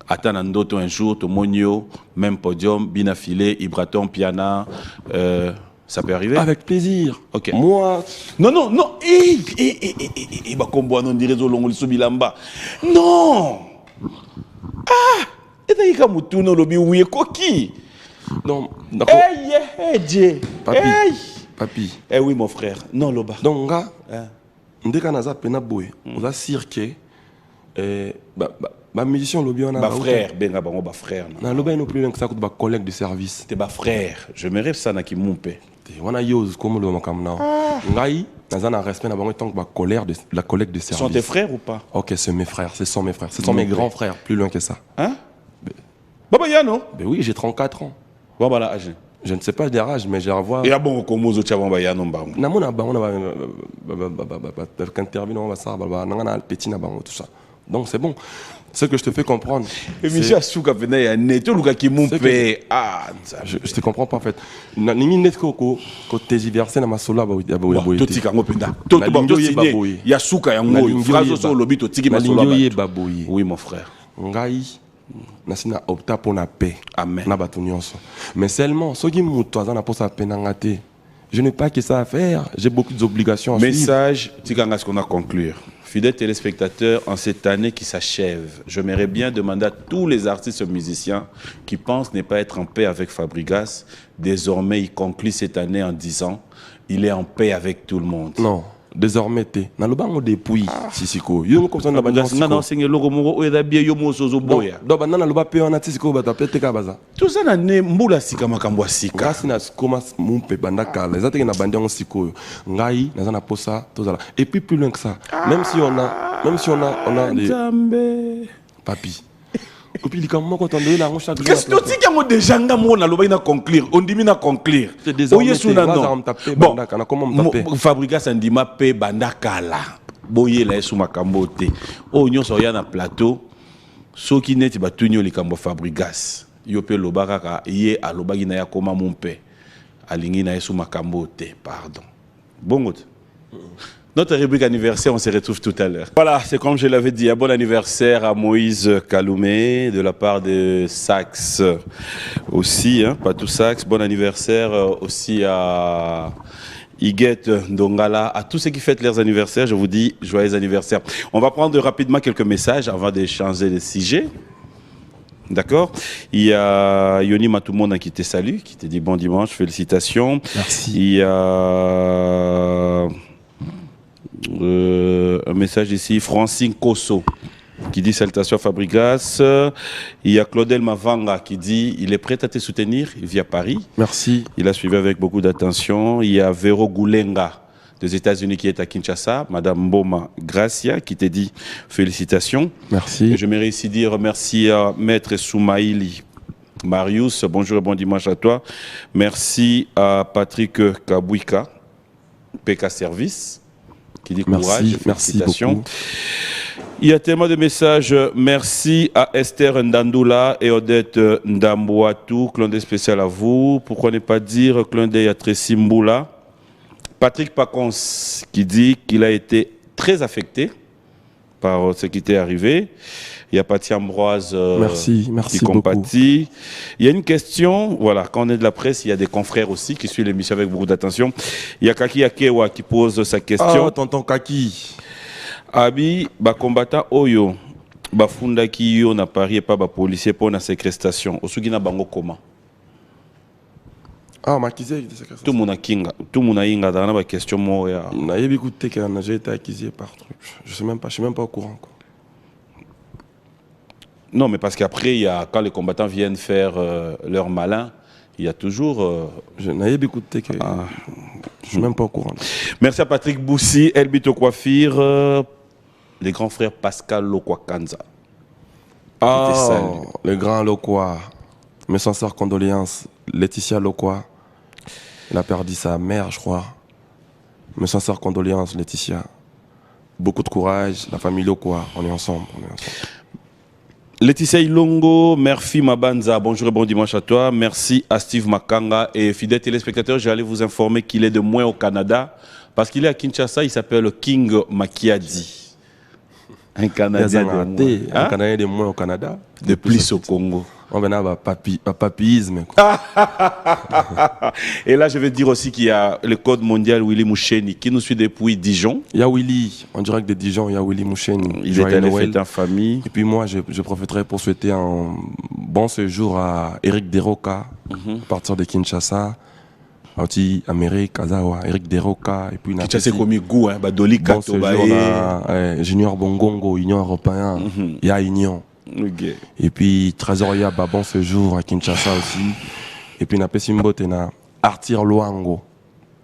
attendre ndoto un jour to monio même podium bina filé Ibraton piana ça peut arriver?
Avec plaisir.
Ok.
Moi.
Non. Bah, comme on dirait Zolongo Bilamba. Non! Ah! Et t'as dit que tu n'as pas oublié Koki.
Non.
Hey,
Papi.
Eh oui, mon frère. Non, Loba.
Donc, gars, dès qu'on a ça, on a cirqué. Ma musicien lobby on a
frère benga bango ba frère
na lobby non plus que ça coûte ba collègue de service
t'es ba frère je me rêve ça na ki mumpe
on a use comme le makam na ngai na na respect na bango tant que ba la collègue de service.
Sont tes frères ou pas?
OK, c'est mes frères, ce sont mes frères, ce sont mes grands frères plus loin que ça.
Hein? Baba Yano?
Ben oui, j'ai 34 ans.
Baba la âge.
Je ne sais pas leur âge mais j'ai revoir.
Et a bon comme aux autres Baba Yano ba.
Na mona ba on a intervenu on va ça ba na petit na bango tout ça. Donc c'est bon. Ce que je te fais comprendre.
Et Michel Souka venait à Neto Luka qui m'ont fait. Ah,
je te comprends pas en fait. Ningi netko ko tes versé na masola ba
boy. Toti kango penda. Toti ba signé. Ya Souka yango. Phrase sur lobby toti ki masola ba. Oui mon frère.
Ngai nasina opta pour na paix.
Amen.
Na bato nyonso. Mais seulement soki muto azana pour sa peine ngate. Je n'ai pas que ça à faire. J'ai beaucoup d'obligations à suivre.
Message, ce qu'on a conclure. Fidèles téléspectateurs, en cette année qui s'achève, j'aimerais bien demander à tous les artistes et musiciens qui pensent ne pas être en paix avec Fabregas, désormais il conclut cette année en disant il est en paix avec tout le monde.
Non. Désormais, tu es dans le banc depuis Sisiko. Il y a comme ça dans le banc.
Non, c'est le logo mogo et d'habiller yo mosozo boya.
Donc maintenant le banc peut en Sisiko bata peut te kabaza.
Tout ça na ne mbula sika makambo sika.
Grâce na koma mon pe banda kala. Les autres na bandi en Siko. Ngai na na posa tout ça. Et puis plus loin que ça, même si on a des papi. Et puis quand moi quand on est là on chaque jour.
Qu'est-ce que tu dis que déjà ngamo na loba ina conclure, on dit na conclure.
Oye suna non. Bon,
Fabregas andima pe banda kala. Boye la sou makambo te. O nyonso ya na plateau. Soki neti batunyo likambo Fabregas. Yo pe loba kaka ye alobaki na ya koma mon pe. Alingi na sou makambo te, pardon. Bongo. Notre rubrique anniversaire, on se retrouve tout à l'heure. Voilà, c'est comme je l'avais dit, un bon anniversaire à Moïse Kaloumé, de la part de Sax aussi, hein, pas tout Sax. Bon anniversaire aussi à Iguette Ndongala, à tous ceux qui fêtent leurs anniversaires, je vous dis joyeux anniversaire. On va prendre rapidement quelques messages avant de changer de sujet. D'accord. Il y a Yoni Matoumonda qui te salue, qui te dit bon dimanche, félicitations.
Merci.
Il y a un message ici, Francine Kosso qui dit salutations à Fabregas. Il y a Claudel Mavanga qui dit il est prêt à te soutenir, il vit à Paris.
Merci.
Il a suivi avec beaucoup d'attention. Il y a Vero Goulenga des États-Unis qui est à Kinshasa. Madame Mboma Gracia qui te dit félicitations.
Merci.
Et je m'aimerais ici dire merci à Maître Soumaïli Marius. Bonjour et bon dimanche à toi. Merci à Patrick Kabouika, PK Service, qui dit courage, félicitations.
Beaucoup.
Il y a tellement de messages. Merci à Esther Ndandoula et Odette Ndambouatou. Clin d'œil spécial à vous. Pourquoi ne pas dire clin d'œil à Tracy Mboula. Patrick Pacons qui dit qu'il a été très affecté par ce qui était arrivé. Il y a Paty Ambroise
merci
qui compatit. Il y a une question, voilà, quand on est de la presse, il y a des confrères aussi qui suivent l'émission avec beaucoup d'attention. Il y a Kaki Akewa qui pose sa question.
Ah, tonton Kaki.
Abi, ba combattant Oyo, ba fundaki yo na Paris et pas ba policier pour na séquestration. Osugi na bango comment?
Ah, ma kizé de séquestration.
Tout mon kinga, tout mon inga dans la question moya.
Na yebi écouté que j'ai été accusé par truc. Je sais même pas au courant quoi.
Non, mais parce qu'après, il y a, quand les combattants viennent faire leur malin, il y a toujours...
Je n'ai pas écouté que... Je suis même pas au courant.
Merci à Patrick Boussi, Elbito Coiffure, les grands frères Pascal Lokwakanza.
Ah, le grand Lokwa. Mes sincères condoléances. Laetitia Lokwa. Elle a perdu sa mère, je crois. Mes sincères condoléances, Laetitia. Beaucoup de courage. La famille Lokwa, on est ensemble.
Laetitia Ilongo, Murphy Mabanza, bonjour et bon dimanche à toi. Merci à Steve Makanga. Et fidèles téléspectateurs, j'allais vous informer qu'il est de moins au Canada. Parce qu'il est à Kinshasa, il s'appelle King Makiadi. Un Canadien
de moins au Canada.
De plus au Congo.
On va avoir papillisme.
Et là, je vais dire aussi qu'il y a le code mondial Willy Moucheni qui nous suit depuis Dijon.
Il y a Willy, en direct de Dijon, il y a Willy Moucheni.
Il est allé fêter en famille.
Et puis moi, je profiterai pour souhaiter un bon séjour à Eric Deroka, à partir de Kinshasa. Aussi Amérique, Kazawa, Eric Deroka. Et puis
Kinshasa, c'est comme goût, hein, Badoli,
bon séjour à Junior Bongongo, Union Européen. Il y a Union.
Okay.
Et puis Trésoria bon séjour à Kinshasa aussi. Et puis Napé Simbote na Artir Luango.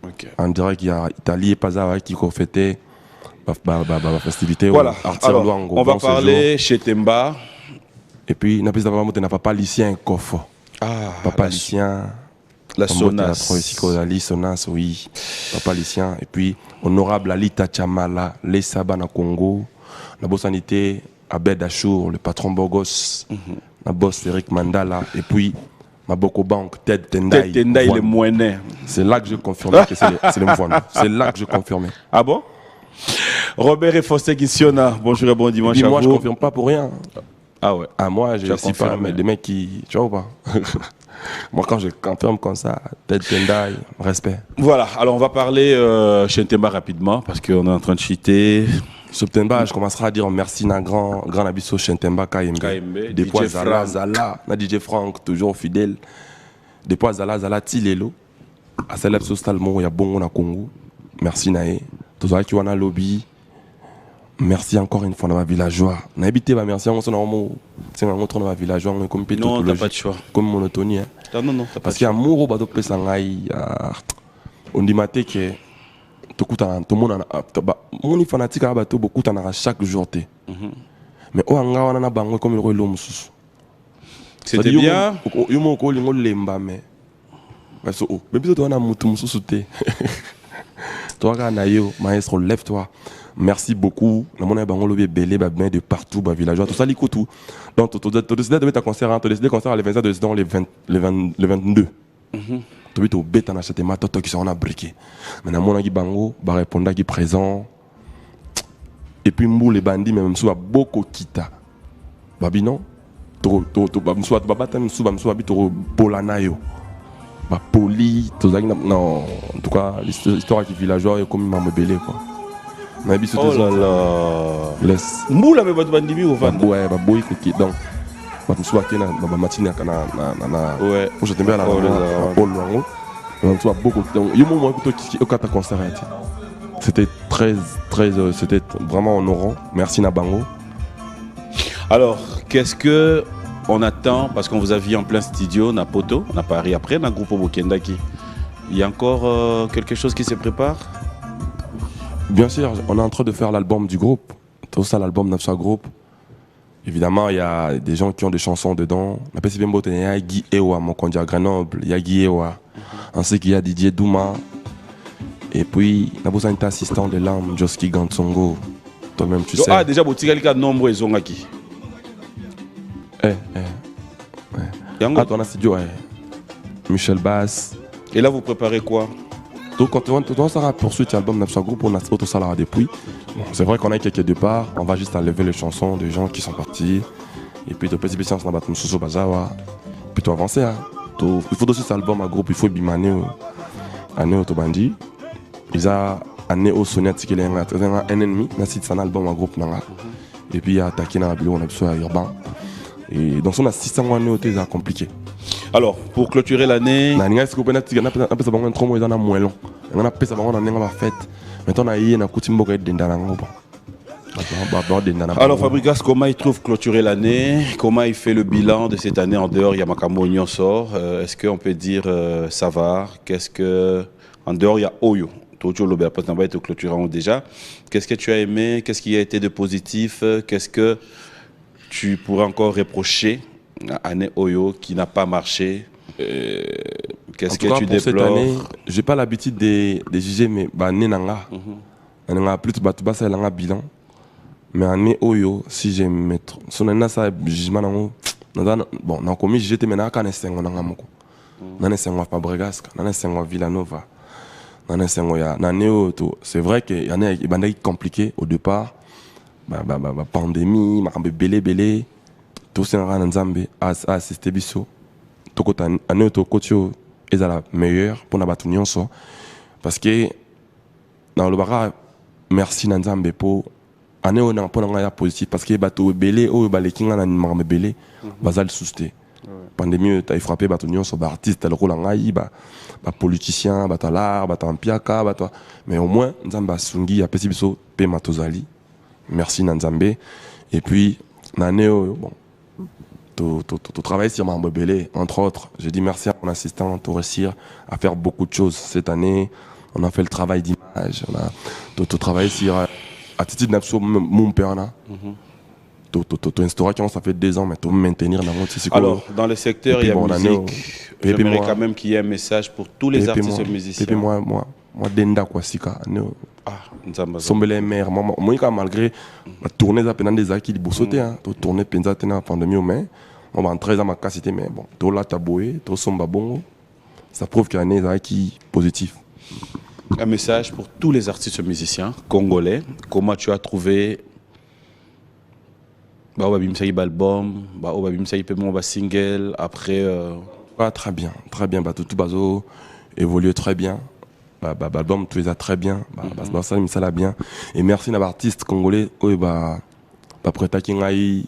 Okay.
En direct il y a Italie et Pazawa qui ont fêté la festivité.
Voilà.
Artir
Alors,
Luango.
On va parler chez Temba.
Et puis Napé Simbote na Papa Lucien Kofo.
Ah,
Papa Lucien.
La Sonas.
La Sonas, oui. Papa Lucien. Et puis honorable Alita Chamala, les Saba na Congo. La Bossanité. Abed Achour, le patron Bogos, la boss Eric Mandala, et puis Maboko Bank, Ted Tendai.
Ted Tendai, le moinet.
C'est là que je confirmais que c'est le Mouane. C'est là que je confirmais.
Ah bon? Robert et Foster Gissiona, bonjour et bon dimanche à vous.
Moi, je ne confirme pas pour rien.
Ah ouais.
Ah, moi, je ne suis pas des mecs qui. Tu vois ou pas? Moi, quand je confirme comme ça, tête Tendai, respect.
Voilà, alors on va parler Shentemba rapidement parce qu'on est en train de cheater.
Septembre, je commencerai à dire merci à grand abisso Shentemba KMB. Des fois, Zala, na DJ Frank, toujours fidèle. Des fois, Zala, Tilelo. À Salep Sostalmo, il y a bon na Congo. Merci Nae. Tous ceux qui ont un lobby. Merci encore une fois dans ma villageois. On a habité, merci on s'en a c'est un autre dans ma villageois, on est comme pétologie.
Non, t'as pas de choix.
Comme monotonie.
Non,
parce qu'il y a un mot au bateau Pessangaï. On dit maté que tout le monde mon fanatique à bateau beaucoup à chaque jour. Mais au hanga on a bango comme le roi l'homme.
C'était bien.
Yo mo ko lingo lemba mais. Parce que mais biso to na mutu mususu te. Toi kana yo maestro lève-toi. Merci beaucoup. Nous avons levé belé de partout, villageois, tout ça, tout. Donc, tu as décidé de mettre un concert, tu as décidé de concert les 25, le 22. Tu as dit bête en acheter ma toto qui sont en briqué. Maintenant, mon ami Bango, va répondre qui présent. Et puis, mou les bandits, même si beaucoup kita. Babi non? Soit babatam, soit polanayo. Poli, non, en tout cas, l'histoire qui villageois est comme il m'a belé quoi.
Oh là là.
Laisse.
Moula mais votre bandimi au vent.
Ouais, bah boy cookie donc. Bah me soit kena bah matinée kana na. Ouais. Je t'aime bien là. Paul Longo. Donc soit beaucoup donc yo moment que qui au kata concert. C'était très c'était vraiment honorant. Merci Nabango.
Alors, qu'est-ce que on attend parce qu'on vous a vu en plein studio na Poto, na Paris après na groupe Bokendaki. Il y a encore quelque chose qui se prépare?
Bien sûr, on est en train de faire l'album du groupe. Tout ça, l'album Nafsa Group. Évidemment, il y a des gens qui ont des chansons dedans. Il y a Guy Ewa, mon conduit à Grenoble. Il y a Guy Ewa. Ainsi qu'il y a Didier Douma. Et puis, il y a besoin d'un assistant de l'âme, Joski Gansongo. Toi-même, tu sais.
Ah, déjà, vous avez quelqu'un de nombreux, ils ont acquis.
Ah, toi, on a studio, Michel Bass.
Et là, vous préparez quoi?
Donc quand on s'arrête pour suite l'album Nafsa Group, on a auto ça depuis. Bon, c'est vrai qu'on a quelques départs, on va juste enlever les chansons des gens qui sont partis. Et puis de petits petits on va sous bazawa. Puis tout avancer hein. Il faut aussi cet album à groupe, il faut bimaner année autobandi. Ils a année au Sonia Tikele un ennemi, na site un album à groupe nanga. Et puis il y a attaqué dans la bureau on a besoin urbain. Et donc on a 600 mois année c'est compliqué.
Alors, pour clôturer l'année...
On a fait un trop moins moins long. On a fait un fête. Maintenant, on a eu un coup de
Alors, Fabregas, comment il trouve clôturer l'année? Comment il fait le bilan de cette année en dehors? Il y a Makambo Union sort. Est-ce qu'on peut dire ça va? Qu'est-ce que... En dehors, il y a Oyo. Déjà. Qu'est-ce que tu as aimé? Qu'est-ce qui a été de positif? Qu'est-ce que tu pourrais encore reprocher à année Oyo qui n'a pas marché? Qu'est-ce que tu déplores?
Cette année, j'ai pas l'habitude de juger, mais année nanga. Nanga plus de bilan. Mais année Oyo, si j'ai mettre son année ça jugement nango. Bon, n'a commis j'étais maintenant quand nesengo nanga moko. Nana sengo Fabregas, nana sengo Villanova. Nana sengo ya nane Oyo. C'est vrai que y en a qui compliqué au départ. Pandémie, makambe belé. Tout ça en Nzambe a assisté biso. Tokota année Tokotio est la meilleure pour na union so parce que dans le bara merci Nzambe pour année on a pour nga positif parce que bato belé o balekinga na makambe belé bazal susté. Pandémie t'as frappé bato union so artiste le rôle ngai ba politicien ba l'art ba ampiaka ba toi mais au moins Nzambe asungi a pesi biso pe matozali. Merci Nzambe et puis l'année bon tu travailles sur Mambo Belé, entre autres. J'ai dit merci à mon assistant pour réussir à faire beaucoup de choses cette année. On a fait le travail d'image. On a travaillé sur attitude d'absolu mon père. Tu instauration, ça fait 2 ans, mais tu maintenir dans votre cycle.
Alors, dans le secteur, il y a musique. J'aimerais quand même qu'il y ait un message pour tous les artistes et musiciens.
Et puis moi, Denda Kwasika. Sombele mère, moi, malgré la tournée des acquis de Bossoté, tournée Penzate dans la pandémie, mais on va en 13 ans ma cassité, mais bon, tout là taboué, tout somba bon, ça prouve qu'il y a un acquis positif.
Un message pour tous les artistes musiciens congolais. Comment tu as trouvé album, single, après
Ah, très bien. Bah, tout bazo évolue très bien. L'album, tu les as très bien. Ça l'a bien. Et merci à l'artiste congolais. Prêt à Kingaï,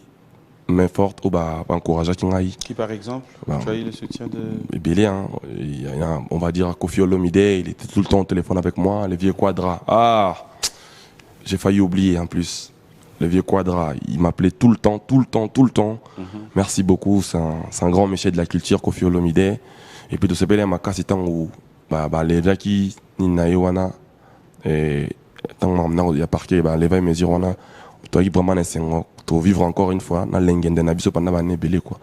main forte, encourager Kingaï.
Qui par exemple tu as eu le soutien de...
Bélé, hein. On va dire Kofi Olomide, il était tout le temps au téléphone avec moi. Le vieux Quadra. Ah, j'ai failli oublier en plus. Le vieux Quadra, il m'appelait tout le temps. Merci beaucoup, c'est un grand monsieur de la culture, Kofi Olomide. Et puis de ce bel ma c'est temps où les gens qui Nina Yowana et tant il y a parqué les mesures wana toi vraiment tu vivre encore une fois dans l'engende na biso pendant l'année belé quoi.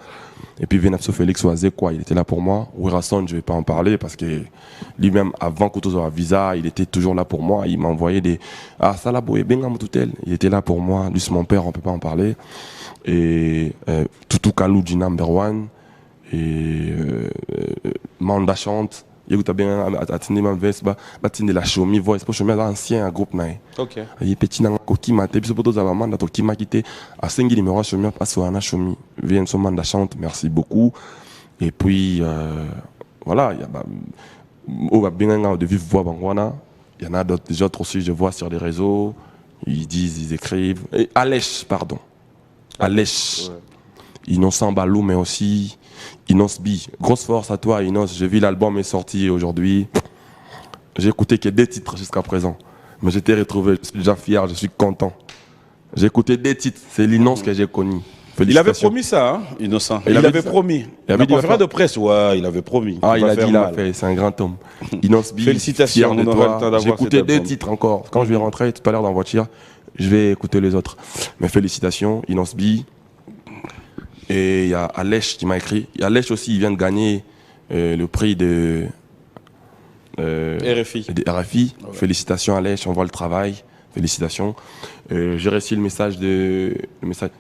Et puis Venapso Félix Oazé quoi, il était là pour moi. Wirason, je vais pas en parler parce que lui-même avant que tout soit visa, il était toujours là pour moi, il m'envoyait des Salaboué Bengam Toutel, il était là pour moi, lui c'est mon père, on peut pas en parler. Et Toutou Kalou du number one et Manda chante. Il y a bien atteindre ma veste, atteindre la chomi voice pour chemin ancien un groupe naï.
OK.
Il petit na koki mate biso poto za manda to ki makite a sengi numéro chemin passe na chomi vient son manda chante, merci beaucoup. Et puis voilà, il y a bien de vive voix bangwana, il y en a d'autres aussi je vois sur les réseaux, ils disent, ils écrivent et Alèche pardon. Alèche. Innocent Balou mais aussi Inos B. Grosse force à toi, Inos. J'ai vu l'album est sorti aujourd'hui. J'ai écouté que 2 titres jusqu'à présent. Mais j'étais retrouvé, je suis déjà fier, je suis content. J'ai écouté 2 titres, c'est l'Inos que j'ai connu.
Il avait promis ça, hein, Innocent. Il avait promis. Il avait conférence de presse, ouais, il avait promis.
Ah, il a dit, il a fait, c'est un grand homme. Inos B.
Félicitations,
on aura le temps d'avoir. J'ai écouté 2 titres encore. Quand je vais rentrer tout à l'heure dans la voiture, je vais écouter les autres. Mais félicitations, Inos B. Et il y a Alèche qui m'a écrit. Alèche aussi, il vient de gagner le prix de
RFI.
Ouais. Félicitations Alèche, on voit le travail. Félicitations. J'ai reçu le message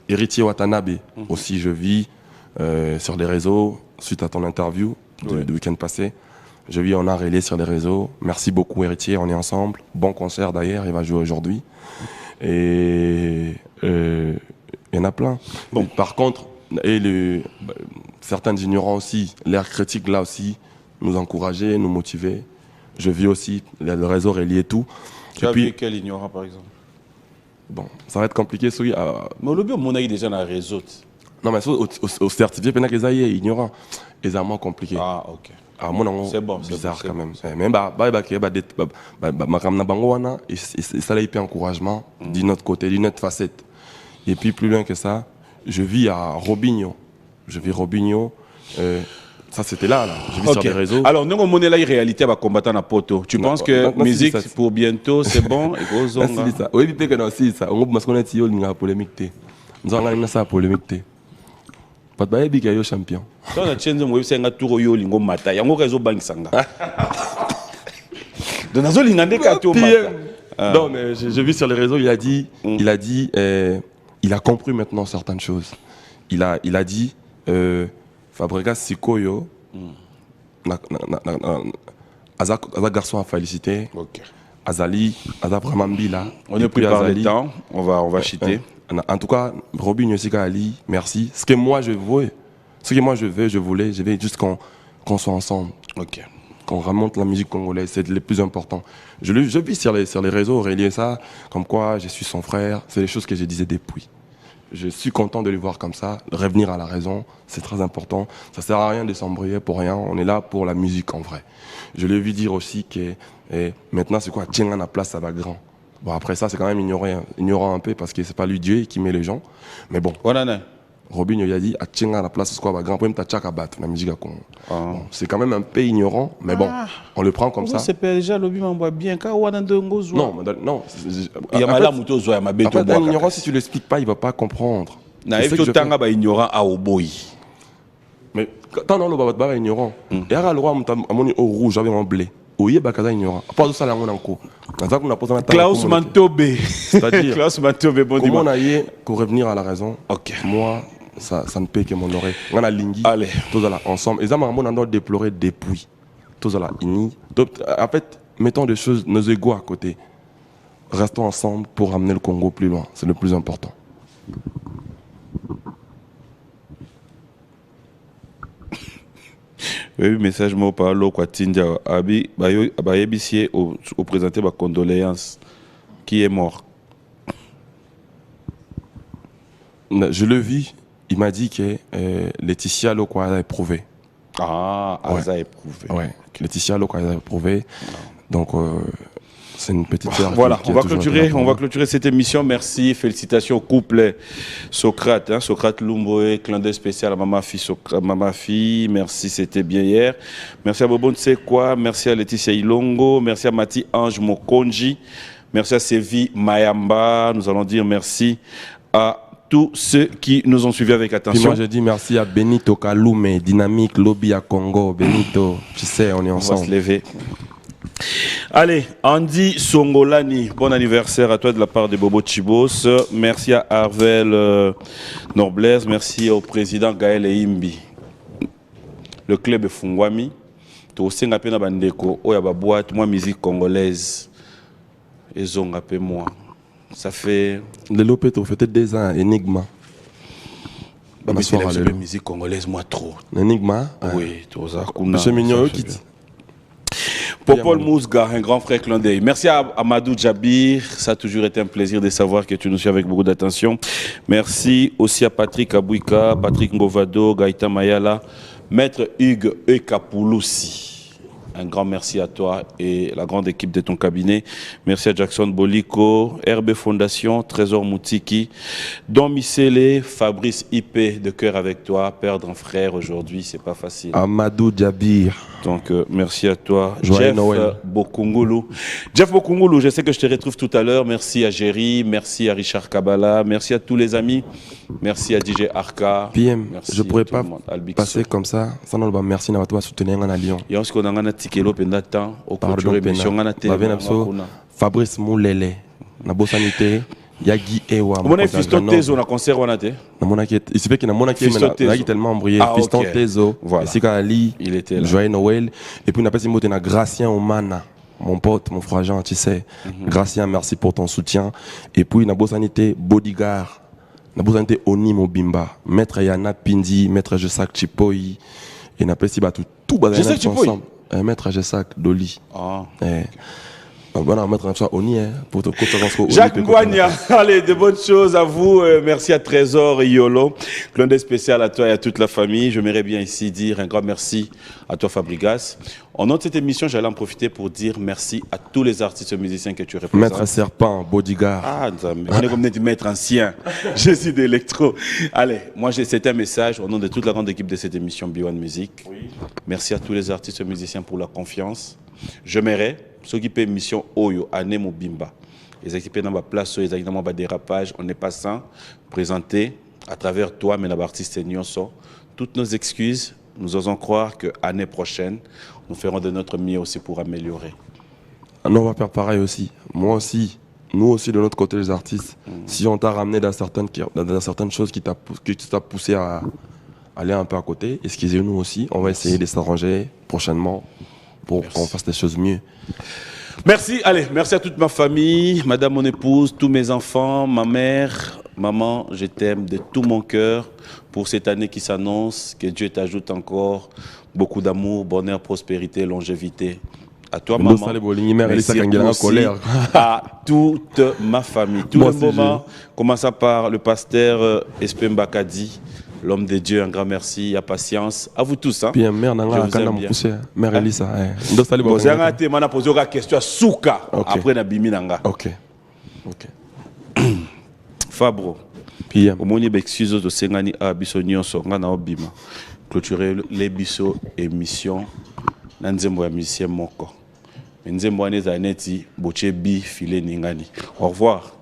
Héritier Watanabe. Aussi, je vis sur les réseaux suite à ton interview du week-end passé. Je vis en art relié sur les réseaux. Merci beaucoup Héritier, on est ensemble. Bon concert d'ailleurs, il va jouer aujourd'hui. Et il y en a plein. Bon, par contre, certains ignorants aussi, l'air critique là aussi, nous encourager, nous motiver. Je vis aussi le réseau relié et tout.
Tu as vu quel ignorant par exemple?
Bon, ça va être compliqué.
Mais le bio, on a déjà dans le réseau.
Non, mais au certifié, il y a des ignorants. C'est vraiment compliqué.
Ah, ok.
C'est bon, bizarre quand même. Même ça a été encouragement d'une autre côté, d'une autre facette. Et puis plus loin que ça, je vis à Robinho. Ça c'était là. Je vis sur les réseaux.
Alors, nous avons là une réalité à combattre dans poto. Tu penses que musique pour bientôt c'est bon?
Oui, puis que non, si ça. On va qu'on est une polémique. Nous avons ça polémique. Pas de bail yo champion.
Toi na chenzo mo yose nga tour yo lingo mata. Yango réseau bank sanga. De nazo lingande ka to mata.
Non mais je vis sur les réseaux, il a dit il a compris maintenant certaines choses. Il a dit Fabregas Sikoyo Aza garçon à féliciter.
OK.
Azali, Aza vraiment bila.
On est pris par le temps, on va chiter.
En tout cas, Robin Yossika Ali, merci. Ce que moi je voulais, je vais juste qu'on soit ensemble.
OK.
Qu'on remonte la musique congolaise, c'est le plus important. Je vis sur les réseaux, relier ça, comme quoi je suis son frère, c'est les choses que je disais depuis. Je suis content de le voir comme ça, revenir à la raison, c'est très important. Ça sert à rien de s'embrouiller pour rien, on est là pour la musique en vrai. Je lui ai vu dire aussi que maintenant c'est quoi, tiens à la place, ça va grand. Bon après ça c'est quand même ignorant un peu parce que c'est pas lui Dieu qui met les gens. Mais bon.
Voilà.
Robin il a dit à tiens à la place c'est quoi va grand pour même ta tchaka battre la musique à Congo. Bon, c'est quand même un peu ignorant mais bon, on le prend comme ça.
C'est déjà lobby m'envoie bien quand on a de
non,
il y a malade muto zo ya mabeto
bois. Un ignorant si tu l'expliques pas, il va pas comprendre.
Na il faut tanga ba ignorant à oboy.
Mais tant non le baba ignorant. Et à le roi amoni au rouge avec mon blé. Oye bakaza ignorant. Pas de ça là on encore.
Klaus Mantobe.
C'est-à-dire
Klaus Mantobe bon
dimanche. Comment on a eu pour revenir à la raison.
OK.
Moi ça ne peut que mon oreille. On a lingi.
Allez,
tous là ensemble. Et ça m'a on déplorer depuis. Tous là ini. En fait, mettons des choses nos égos à côté. Restons ensemble pour ramener le Congo plus loin, c'est le plus important.
Oui, message moi par l'eau quoi Tindia abi bayebisie au présenter ma condoléance qui est mort.
Je le vis, il m'a dit que Laetitia Loko a éprouvé.
Ah,
ouais.
elle a éprouvé.
Ouais, Laetitia Loko a éprouvé. Donc c'est une petite sœur.
Voilà, on va clôturer cette émission. Merci, félicitations au couple Socrate, hein, Socrate Lumboé, clin d'œil spécial à Mama Fille. Merci, c'était bien hier. Merci à Bobo Nsekwa, merci à Laetitia Ilongo, merci à Mati Ange Mokonji, merci à Sévi Mayamba. Nous allons dire merci à tous ceux qui nous ont suivis avec attention.
Puis moi je dis merci à Benito Kalume, Dynamique, Lobby à Congo, Benito, tu sais, on est ensemble.
On va se lever. Allez, Andy Songolani, bon anniversaire à toi de la part de Bobo Chibos. Merci à Arvel Noblesse, merci au président Gaël Imbi. Le club Fungwami, tu aussi un peu na bandeko, oya ba boîte, moi musique congolaise. Ils ont appelé moi. Ça fait.
Le Lopeto fait 2 ans, Enigma.
Mais c'est la musique congolaise, moi trop.
Enigma.
Oui, tout ça.
Monsieur Mignon, quitte.
Popol Mousga, un grand frère clin d'œil. Merci à Amadou Djabir, ça a toujours été un plaisir de savoir que tu nous suis avec beaucoup d'attention. Merci aussi à Patrick Abouika, Patrick Ngovado, Gaïta Mayala, Maître Hugues Ekapouloussi. Un grand merci à toi et la grande équipe de ton cabinet. Merci à Jackson Boliko, RB Fondation, Trésor Moutiki, Don Missele, Fabrice IP, de cœur avec toi. Perdre un frère aujourd'hui, c'est pas facile.
Amadou Djabir.
Donc, merci à toi.
Joyeux
Jeff
Noël.
Bokungulu. Jeff Bokungulu, je sais que je te retrouve tout à l'heure. Merci à Géry, merci à Richard Kabala, merci à tous les amis. Merci à DJ Arca.
PM,
merci
je ne pourrais pas
Albixo.
passer comme ça sans nous dire merci à toi soutenir à Lyon.
Il y a aussi qu'on a un tikelo pendant temps au culture émission on a
Fabrice Moulele, na bosanité, Yagi Ewa.
On a Fiston Tezo na concert on a été.
Il se fait qu'il a tellement embrouillé. Fiston Tezo,
il était là.
Joyeux Noël. Et puis on a passé une Gracien Omana. Mon pote, mon frère Jean, tu sais. Gracien, merci pour ton soutien. Et puis na bosanité Bodyguard. Na bosanité Oni Mobimba. Maître Yana Pindi, Maître Jesak Chipoi. Et na passé tout
Jesak Chipoi.
Maître Jesak Doli. Voilà, mettre un choix Oni pour te
Jacques Ngouania, allez, de bonnes choses à vous. Merci à Trésor et Yolo. Clin d'œil spécial à toi et à toute la famille. J'aimerais bien ici dire un grand merci à toi, Fabrigas. En nom de cette émission, j'allais en profiter pour dire merci à tous les artistes et musiciens que tu représentes.
Maître Serpent, Bodyguard.
Ah, je n'ai comme dit maître ancien. Je suis d'électro. Allez, moi, c'était un message au nom de toute la grande équipe de cette émission B1 Music. Oui. Merci à tous les artistes et musiciens pour la confiance. J'aimerais ceux qui paient mission Oyo, Anemo Bimba. Les équipes dans ma place, les équipes dans ma dérapage, on n'est pas sans présenter à travers toi, mais l'artiste Nyonso, toutes nos excuses. Nous osons croire que l'année prochaine, nous ferons de notre mieux aussi pour améliorer.
Nous, on va faire pareil aussi. Moi aussi, nous aussi de notre côté, les artistes. Si on t'a ramené dans certaines choses qui t'a poussé à aller un peu à côté, excusez-nous aussi. On va essayer de s'arranger prochainement pour qu'on fasse des choses mieux.
Merci, allez, merci à toute ma famille, madame mon épouse, tous mes enfants, ma mère, maman, je t'aime de tout mon cœur pour cette année qui s'annonce, que Dieu t'ajoute encore beaucoup d'amour, bonheur, prospérité, longévité. À toi, maman, merci aussi à toute ma famille. Tout le moment, commençant par le pasteur Espem Bakadi, l'homme de Dieu, un grand merci, à patience. À vous tous. Hein.
Bien, mère Mère Elisa.
Vous avez posé une question à Souka après Nabimi Nanga.
Ok.
Fabro.
Bien.
Au moins, il y a des excuses de Sengani à Bissonio, Songana Obima. Clôturer les Bisso émissions. Nanzembo ya musicien moko. Nzembo ya nezaneti, boche bi filé ningani. Au revoir.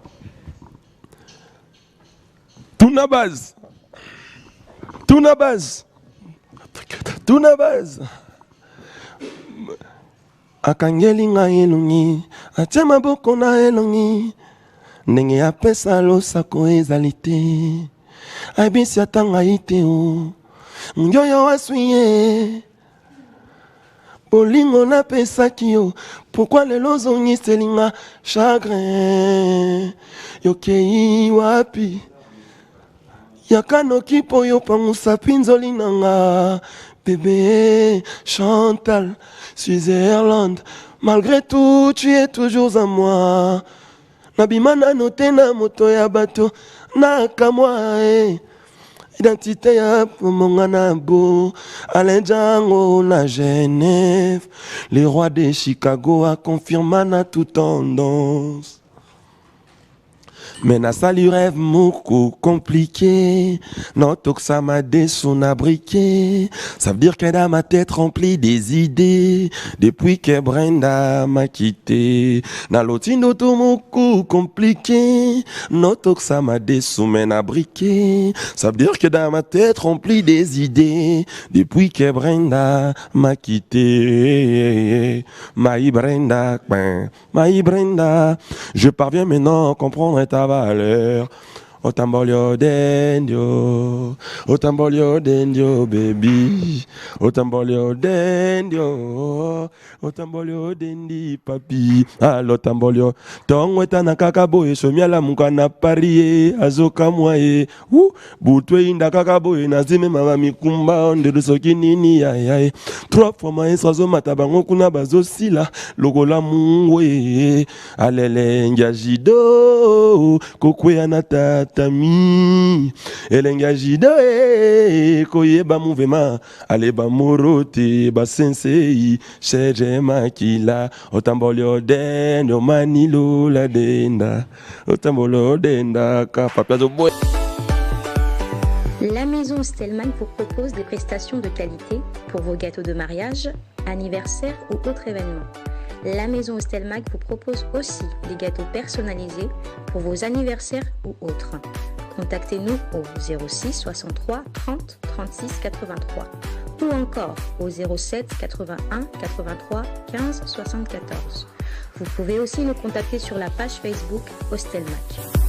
Tuna base. Akangeli nga elongi, atia maboko na elongi. Ndenge apesa losako ezali te. Ayebisi ata ngai te o. Njoyo aswi bolingo napesaki yo. Pourquoi lelo ozongiseli nga chagrin? Yokei wapi? Yakanoki po yo pangusa pinzoli nanga. Bébé, Chantal, Switzerland, malgré tout, tu es toujours à moi. Nabimana noté na moto ya bato, na kamwa identité ya Monganabo, Alain Django na Genève, les rois de Chicago a confirmé na toute tendance. Mais na sali rêve moko compliqué, notre ça m'a son briqué. Ça veut dire que dans ma tête remplie des idées, depuis que Brenda m'a quitté. Na l'otino tout moko compliqué, notre ça m'a son briqué. Ça veut dire que dans ma tête remplie des idées, depuis que Brenda m'a quitté. Maï Brenda, je parviens maintenant à comprendre ta valeur. Otambolio dendio, baby. Otambolio dendio, papi. Allo tambolio, tongo etana kakabo e somiala mukana parie azoka mwae. Butwe inda kakabo e nazime mama mikumba onde soki nini ayai. 3 fois maestro zo matabango kuna bazo sila logola mungwe. Alele ngiajido kokwe anata tami elenga jido koyeba mouvement aleba morote ba sensei sheje makila otambolio dendo manilo la denda otambolio denda ka papa zo boy.
La maison Stelman vous propose des prestations de qualité pour vos gâteaux de mariage, anniversaire ou autres événements. La maison Stelmag vous propose aussi des gâteaux personnalisés pour vos anniversaires ou autres. Contactez-nous au 06 63 30 36 83 ou encore au 07 81 83 15 74. Vous pouvez aussi nous contacter sur la page Facebook Hostelmac.